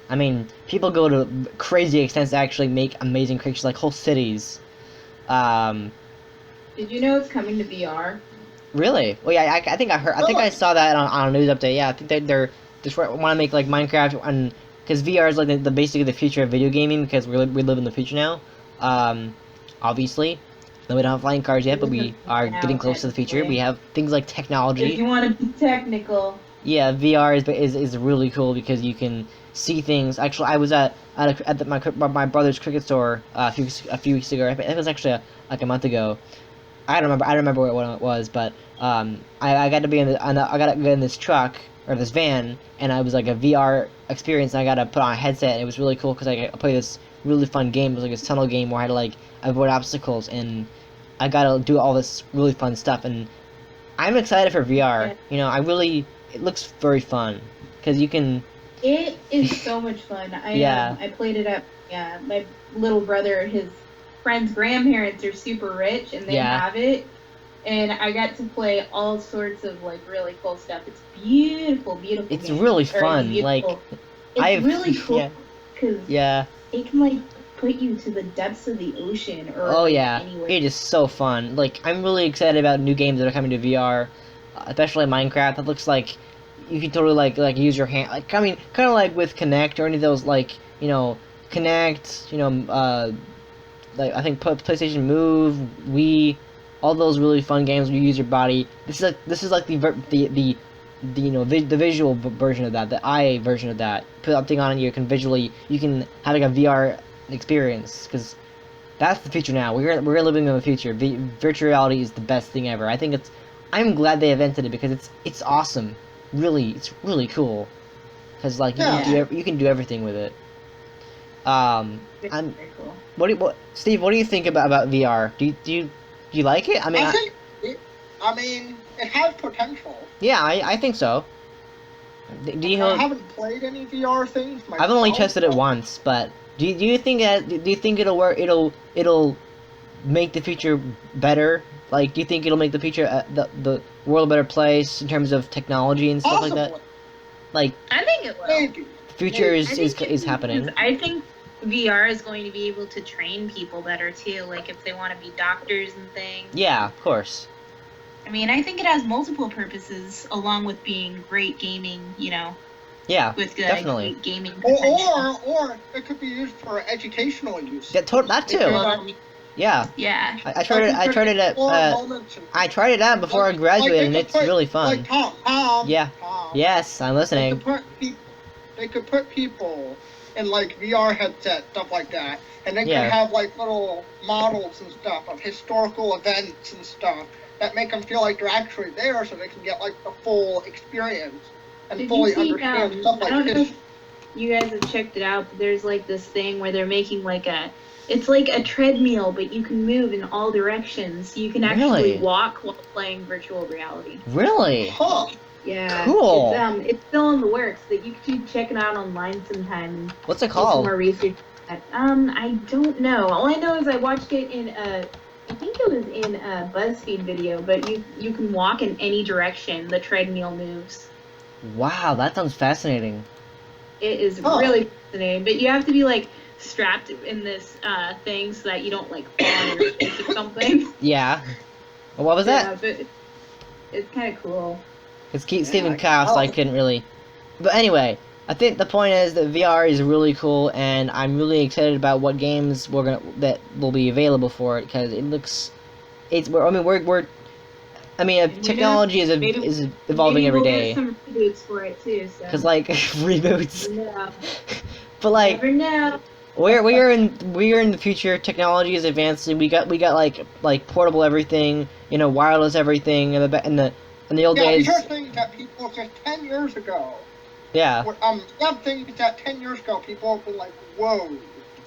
I mean, people go to crazy extents to actually make amazing creatures, like whole cities. Did you know it's coming to VR? Really? Well, yeah, I think I heard. I think I saw that on a news update. Yeah, I think they're just want to make like Minecraft, and because VR is like the basically the future of video gaming, because we live in the future now. Obviously, though we don't have flying cars yet, but we are getting close to the future. We have things like technology. If you want to be technical. Yeah, VR is really cool, because you can see things. Actually, I was at my brother's cricket store a few weeks ago. It was actually like a month ago. I don't remember what it was, but I got to be I got to get in this truck or this van, and I was like a VR experience. And I got to put on a headset. And it was really cool because I play this really fun game. It was like a tunnel game where I had to like avoid obstacles, and I got to do all this really fun stuff. And I'm excited for VR. You know, it looks very fun, because you can. It is so much fun. I played it at my little brother. His friend's grandparents are super rich, and they have it. And I got to play all sorts of like really cool stuff. It's beautiful, beautiful. It's really fun. Like, it's really cool because it can like put you to the depths of the ocean. Or anywhere. It is so fun. Like, I'm really excited about new games that are coming to VR, especially Minecraft. It looks like you can totally like use your hand. Like, I mean, kind of like with Kinect or any of those, like, you know, Kinect. You know, like I think PlayStation Move, Wii. All those really fun games where you use your body. This is like the you know the visual version of that, the eye version of that. Put something on, you can have like a VR experience, because that's the future now. We're living in the future. Virtual reality is the best thing ever. I'm glad they invented it, because it's awesome. Really, it's really cool. Because like you can do everything with it. I'm. Very cool. Steve? What do you think about VR? Do you like it? I think it has potential. Yeah, I think so. I haven't played any VR things myself. I've only tested it once, but do you think it'll work? It'll make the future better? Like, do you think it'll make the future the world a better place in terms of technology and stuff like that? Like, I think it will. Maybe. the future I think is happening. I think VR is going to be able to train people better too, like if they want to be doctors and things. Yeah, of course. I mean, I think it has multiple purposes, along with being great gaming, Yeah, with definitely. great gaming potential. Or it could be used for educational use. Yeah, that too. Well, Yeah. yeah. I tried it out before I graduated, and it's really fun. Like Tom. Yeah. Tom, Yes, I'm listening. They could put people in like VR headsets, stuff like that, and they Yeah. could have like little models and stuff of historical events and stuff that make them feel like they're actually there, so they can get like the full experience and Did fully you see, understand stuff I like don't know this. if you guys have checked it out, but there's like this thing where they're making it's like a treadmill, but you can move in all directions. You can actually Really? walk while playing virtual reality. Really? Huh. Yeah. Cool. It's still in the works. That you can check it out online sometime and What's it do some called? more research. I don't know. All I know is I watched it in I think it was in a BuzzFeed video, but you can walk in any direction the treadmill moves. Wow, that sounds fascinating. It is Oh. really fascinating, but you have to be like strapped in this thing so that you don't like fall on your face or something. Yeah. What was that? Yeah, but it's kind of cool. It's Keith Yeah, Stephen I can Kow, so I tell. couldn't really. But anyway, I think the point is that VR is really cool, and I'm really excited about what games that will be available for it, because it looks. Technology is evolving Maybe every we'll day. get some reboots for it too. So. Cause like reboots, No, but like never know. we're in the future. Technology is advancing. We got like portable everything, wireless everything. In the old Yeah, days, these are things that people just 10 years ago. yeah. Some things that 10 years ago people have been like, whoa.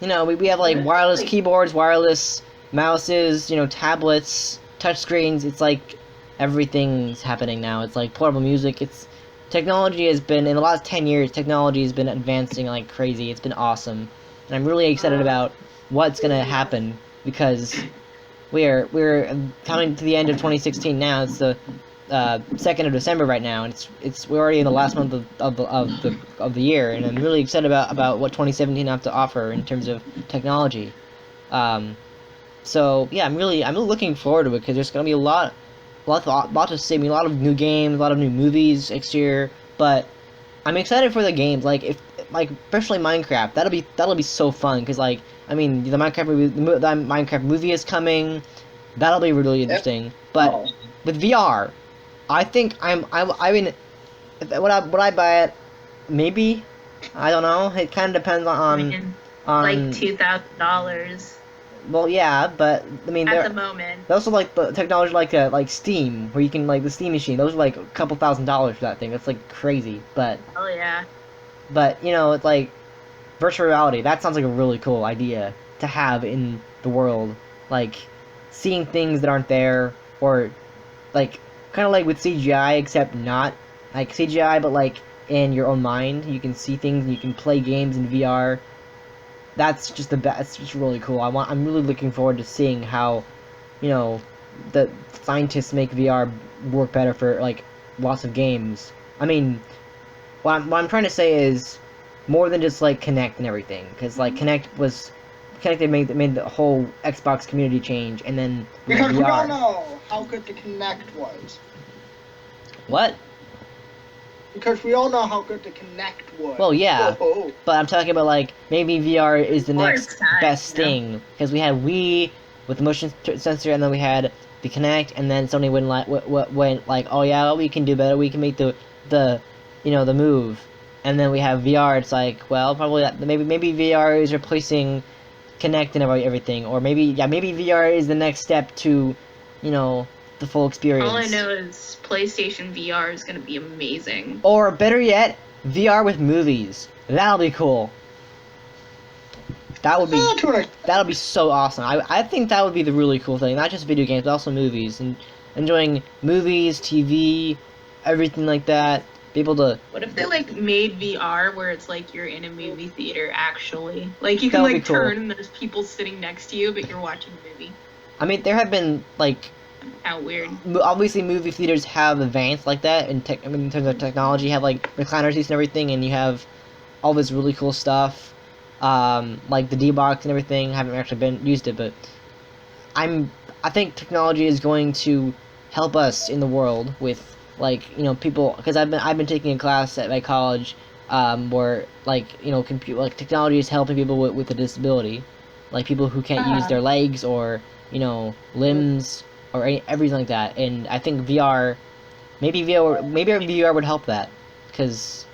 We have like wireless keyboards, wireless mouses, tablets, touchscreens. It's like everything's happening now. It's like portable music. Technology has been, in the last 10 years, technology has been advancing like crazy. It's been awesome. And I'm really excited about what's gonna happen, because we're coming to the end of 2016 now. It's the 2nd of December right now, and we're already in the last month of the year, and I'm really excited about what 2017 have to offer in terms of technology. So yeah, I'm really looking forward to it, because there's gonna be a lot to see. I mean, a lot of new games, a lot of new movies next year. But I'm excited for the games, especially Minecraft. That'll be so fun, because the Minecraft movie is coming. That'll be really interesting. But with VR, I think would I buy it? Maybe. I don't know. It kind of depends on like $2,000 Well, yeah, but I mean, at the moment. they also like the technology like Steam, where you can the Steam machine. Those are like a couple $1,000s for that thing. That's like crazy. But Oh yeah. it's like virtual reality. That sounds like a really cool idea to have in the world. Like seeing things that aren't there, or kind of like with CGI, except not like CGI, but like in your own mind. You can see things and you can play games in VR. That's just the best. It's just really cool. I'm really looking forward to seeing how, the scientists make VR work better for lots of games. I mean, what I'm trying to say is more than just Kinect and everything, because Kinect made the whole Xbox community change, and then Because we VR. don't know how good the Kinect was. What? Because we all know how good the Kinect was. Well, yeah. Whoa. But I'm talking about maybe VR is the More next time, best thing, because we had Wii with the motion sensor, and then we had the Kinect, and then Sony went like, oh yeah, we can do better. We can make the move, and then we have VR. It's like, well, probably maybe VR is replacing Kinect and everything, or maybe VR is the next step to, the full experience. All I know is PlayStation VR is gonna be amazing. Or better yet, VR with movies. That'll be cool. That would be To an extent. that would be so awesome. I think that would be the really cool thing. Not just video games, but also movies, and enjoying movies, TV, everything like that. Be able to. What if they like made VR where it's like you're in a movie theater actually? Like you That can would be like cool. turn and there's people sitting next to you, but you're watching a movie. I mean, there have been like. How weird. Obviously, movie theaters have advanced like that in in terms of technology. You have like recliner seats and everything, and you have all this really cool stuff, like the D-Box and everything. I haven't actually used it, but I think technology is going to help us in the world with like people, because I've been taking a class at my college where like technology is helping people with a disability, like people who can't use their legs or limbs. Or everything like that, and I think maybe VR would help that, because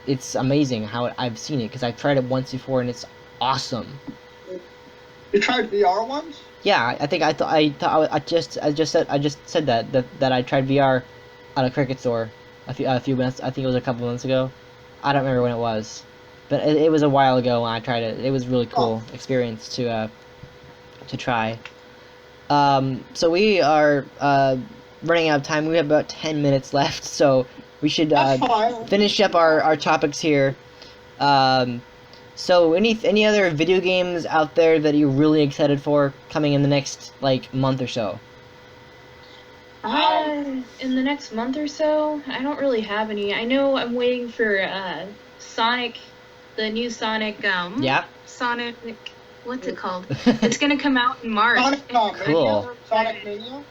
it's amazing how I've seen it, because I've tried it once before and it's awesome. You tried VR once? Yeah, I just said that I tried VR at a Cricket store a few months. I think it was a couple months ago. I don't remember when it was, but it was a while ago when I tried it. It was a really cool experience to try. So we are running out of time. We have about 10 minutes left, so we should finish up our topics here. So any other video games out there that you're really excited for coming in the next month or so? In the next month or so, I don't really have any. I know I'm waiting for Sonic, the new Sonic. Yeah. Sonic. What's it called? It's gonna come out in March. Cool. Sonic Mania?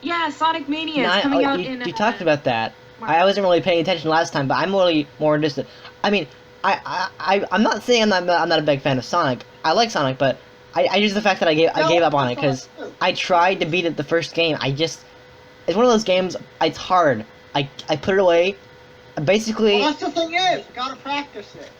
Yeah, Sonic Mania is coming out in. You talked about that. March. I wasn't really paying attention last time, but I'm really more interested. I mean, I'm not saying I'm not a big fan of Sonic. I like Sonic, but I just the fact that I gave up on it because I tried to beat it the first game. It's one of those games. It's hard. I put it away. Basically, Well, that's the thing is, you gotta practice it.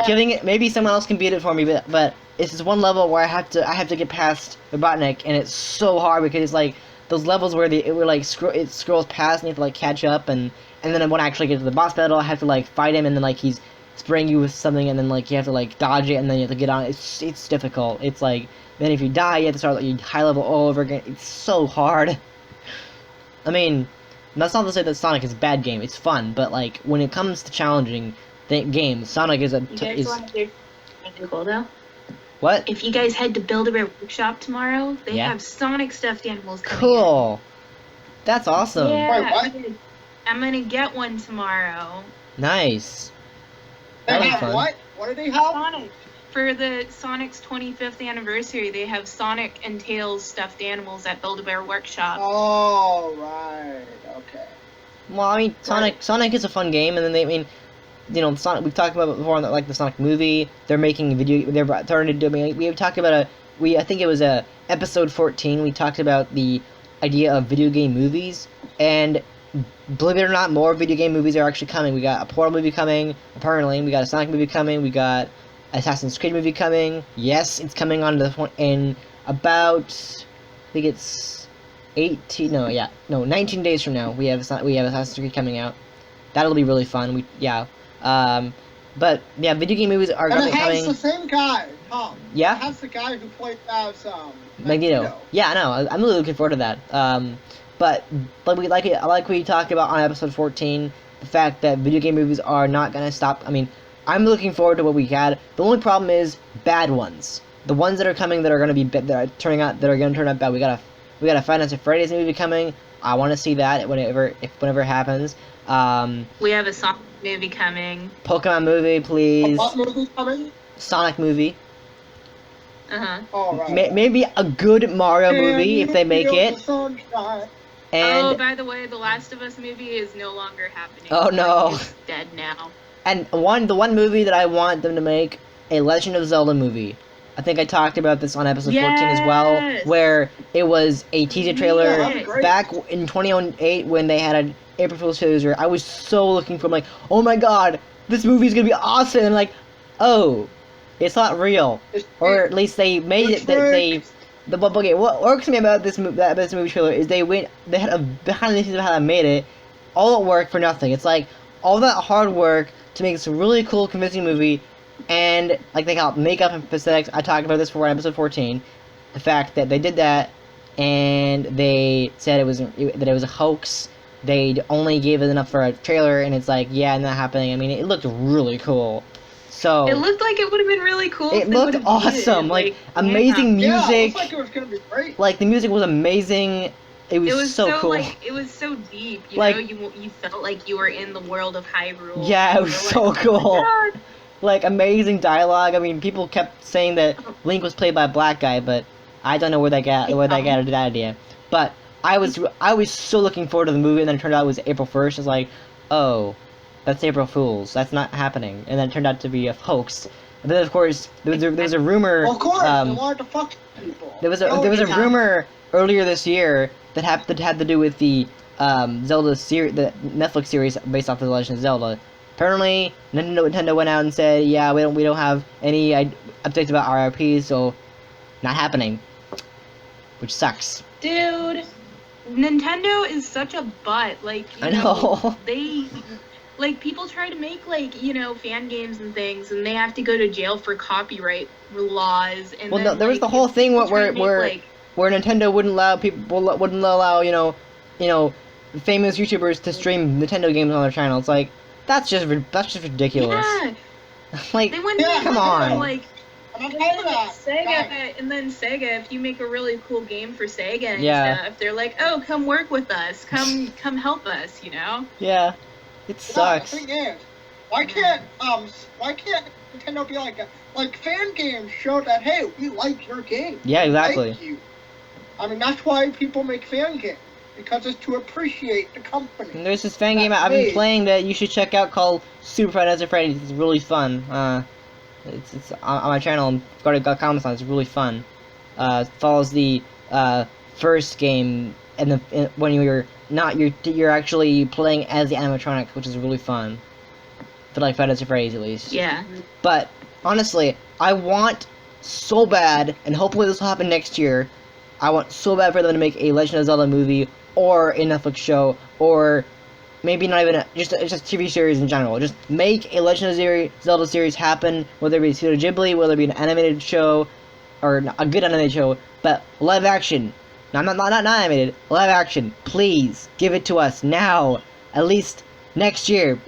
Giving it. Maybe someone else can beat it for me, but it's just one level where I have to get past Robotnik, and it's so hard because it's like those levels where it scrolls past and you have to catch up, and then when I actually get to the boss battle, I have to fight him, and then he's spraying you with something, and then you have to dodge it, and then you have to get on. It's difficult. It's then if you die, you have to start high level all over again. It's so hard. I mean, that's not to say that Sonic is a bad game. It's fun, but when it comes to challenging games, Sonic is You guys want to hear something cool though? What? If you guys head to Build-A-Bear Workshop tomorrow, they have Sonic stuffed animals coming Cool. That's awesome. in. Yeah, Wait, what? I'm gonna get one tomorrow. Nice. They That'll be have fun. what? What do they have? Sonic. For the Sonic's 25th anniversary, they have Sonic and Tails stuffed animals at Build-A-Bear Workshop. Oh, right. Okay. Well, I mean, Sonic is a fun game, and then Sonic. We've talked about it before, the Sonic movie. They're making a video. They're starting to do. I mean, we have talked about I think it was episode 14. We talked about the idea of video game movies, and believe it or not, more video game movies are actually coming. We got a Portal movie coming. Apparently, we got a Sonic movie coming. We got Assassin's Creed movie coming. Yes, it's coming on in about, I think it's 19 days from now. We have Assassin's Creed coming out. That'll be really fun. But yeah, video game movies are And it coming. has the same guy, Tom. Yeah? It has the guy who played as Magneto. Yeah, no, I'm really looking forward to that. But we talked about on episode 14, the fact that video game movies are not gonna stop. I mean, I'm looking forward to what we had. The only problem is bad ones. The ones that are coming that are gonna be that are gonna turn out bad. We got a Five Nights at Freddy's movie coming. I want to see that whenever it happens. We have a Sonic movie coming. Pokemon movie, please. What movie coming? Sonic movie. Oh, right. Maybe a good Mario movie if they make it. And Oh, by the way, the Last of Us movie is no longer happening. Oh, no. It's dead now. And the one movie that I want them to make, a Legend of Zelda movie. I think I talked about this on episode 14 as well, Yes! where it was a teaser trailer Yes. back in 2008 when they had an April Fool's teaser. I was so looking for, oh my god, this movie's gonna be awesome, and oh, it's not real. Or at least they made it, what works for me about this movie trailer is they had a behind the scenes of how they made it, all at work for nothing. It's all that hard work to make this really cool, convincing movie, And like they call it makeup and prosthetics. I talked about this before in episode 14. The fact that they did that, and they said that it was a hoax. They only gave it enough for a trailer, and it's like, yeah, not happening. I mean, it looked really cool. So It looked like it would have been really cool. it if they looked would've awesome. did it, Like amazing Yeah, it music. looks like it was gonna be great. Like the music was amazing. It was, It was so cool. like it was so deep. You Like- know, you felt like you were in the world of Hyrule. Yeah, it was You so were like, cool. Oh my God. Like amazing dialogue. I mean, people kept saying that Link was played by a black guy, but I don't know where they got that idea. But I was so looking forward to the movie, and then it turned out it was April 1st. It's like, oh, that's April Fool's. That's not happening. And then it turned out to be a hoax. And then of course there was a rumor. Well, of course, they wanted to fuck people. There was a rumor earlier this year that had to do with the Zelda series, the Netflix series based off of The Legend of Zelda. Apparently, Nintendo went out and said, yeah, we don't have any updates about RRPs, so not happening, which sucks. Dude, Nintendo is such a butt. Like, I know. They, like, people try to make, like, you know, fan games and things, and they have to go to jail for copyright laws. And Well, then, there was like, the whole thing people try to make, where like, Nintendo wouldn't allow you know famous YouTubers to stream Nintendo games on their channel. It's like that's just ridiculous. yeah, Like, they wouldn't Yeah, even come on. like. I'm not And having then, like, that. Sega, and then Sega, if you make a really cool game for Sega and Yeah. stuff, they're like, oh, come work with us, come help us, you know? Yeah, it Yeah, sucks. the thing is, why can't Nintendo be like fan games show that, hey, we like your game. Yeah, We exactly. like you. I mean, that's why people make fan games, because it's to appreciate the company. And there's this fan game I've been playing that you should check out called Super Fight Nights at Freddy's. It's really fun. It's on my channel and got comments on it. It's really fun. Follows the first game and when you're actually playing as the animatronic, which is really fun. For like Five Nights at Freddy's at least. Yeah. But honestly, I want so bad, and hopefully this will happen next year. I want so bad for them to make a Legend of Zelda movie or a Netflix show, or maybe not even just a TV series in general. Just make a Legend of Zelda series happen, whether it be Studio Ghibli, whether it be an animated show, or a good animated show, but live action. Not animated, live action. Please, give it to us now. At least next year.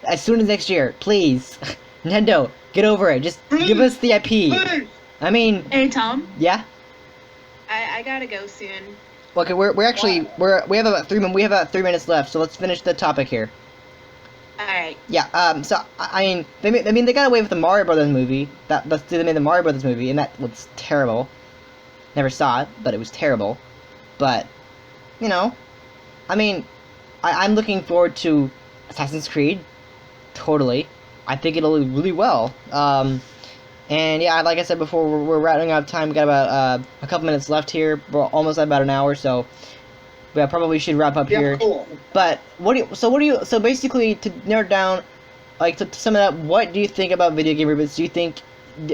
As soon as next year, please. Nintendo, get over it. Just give us the IP. Please. I mean, Hey, Tom, yeah. I gotta go soon. Okay, we have about 3 minutes left, so let's finish the topic here. Alright. Yeah. So I mean, they got away with the Mario Brothers movie. They made the Mario Brothers movie, and that was terrible. Never saw it, but it was terrible. But you know, I mean, I'm looking forward to Assassin's Creed. Totally. I think it'll do really well. And yeah, like I said before, we're running out of time. We got about a couple minutes left here. We're almost at about an hour, so we probably should wrap up Yeah, here. cool. But so basically, to narrow it down, like to sum it up, what do you think about video game reboots? Do you think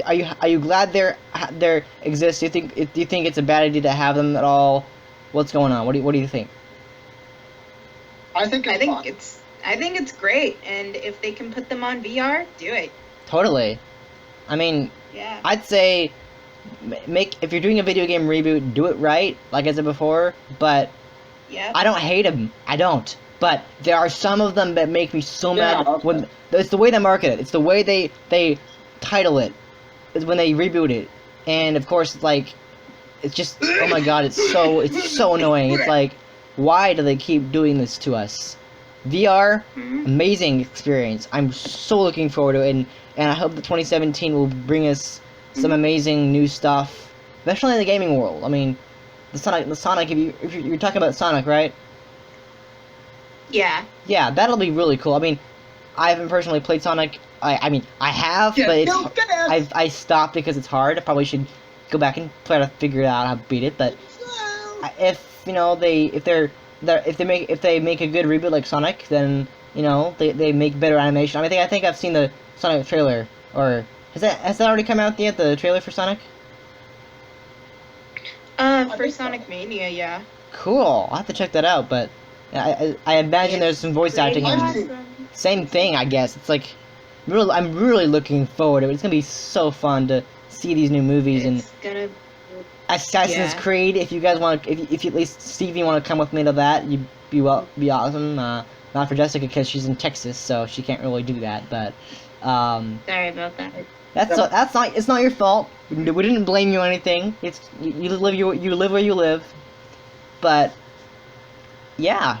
are you glad there exists? Do you think it's a bad idea to have them at all? What's going on? What do you think? I think it's fun. I think it's great, and if they can put them on VR, do it. Totally. I mean, Yeah. I'd say if you're doing a video game reboot, do it right, like I said before. But Yeah. I don't hate them. I don't. But there are some of them that make me so mad. okay. When it's the way they market it. It's the way they title it. It's when they reboot it. And of course, like, it's just, oh my god, it's so annoying. It's like, why do they keep doing this to us? VR, amazing experience. I'm so looking forward to it, and I hope that 2017 will bring us some amazing new stuff, especially in the gaming world. I mean, the Sonic. If you're talking about Sonic, right? Yeah. Yeah, that'll be really cool. I mean, I haven't personally played Sonic. I mean, I have, Yeah, but it's go fast. I stopped because it's hard. I probably should go back and try to figure out how to beat it. But if you know if they make a good reboot like Sonic, then you know they make better animation. I mean, I think I've seen the Sonic trailer, or has that already come out yet? The trailer for Sonic? For Sonic Mania, yeah. Cool. I'll have to check that out. But I imagine there's some voice acting. I've And seen- same thing, I guess. It's like I'm really looking forward to it. It's gonna be so fun to see these new movies and It's gonna. Assassin's Yeah. Creed. If you guys want, if you, at least Stevie want to come with me to that, you'd be awesome. Not for Jessica because she's in Texas, so she can't really do that. But Sorry about that. it's not your fault. We didn't blame you or anything. It's you live where you live. But yeah.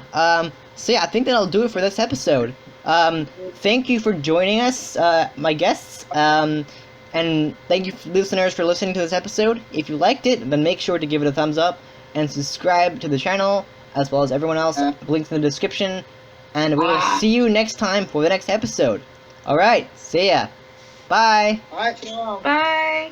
So yeah, I think that'll do it for this episode. Thank you for joining us, my guests. And thank you, listeners, for listening to this episode. If you liked it, then make sure to give it a thumbs up and subscribe to the channel, as well as everyone else. Links in the description. And we will see you next time for the next episode. Alright, see ya. Bye. Alright, so Bye.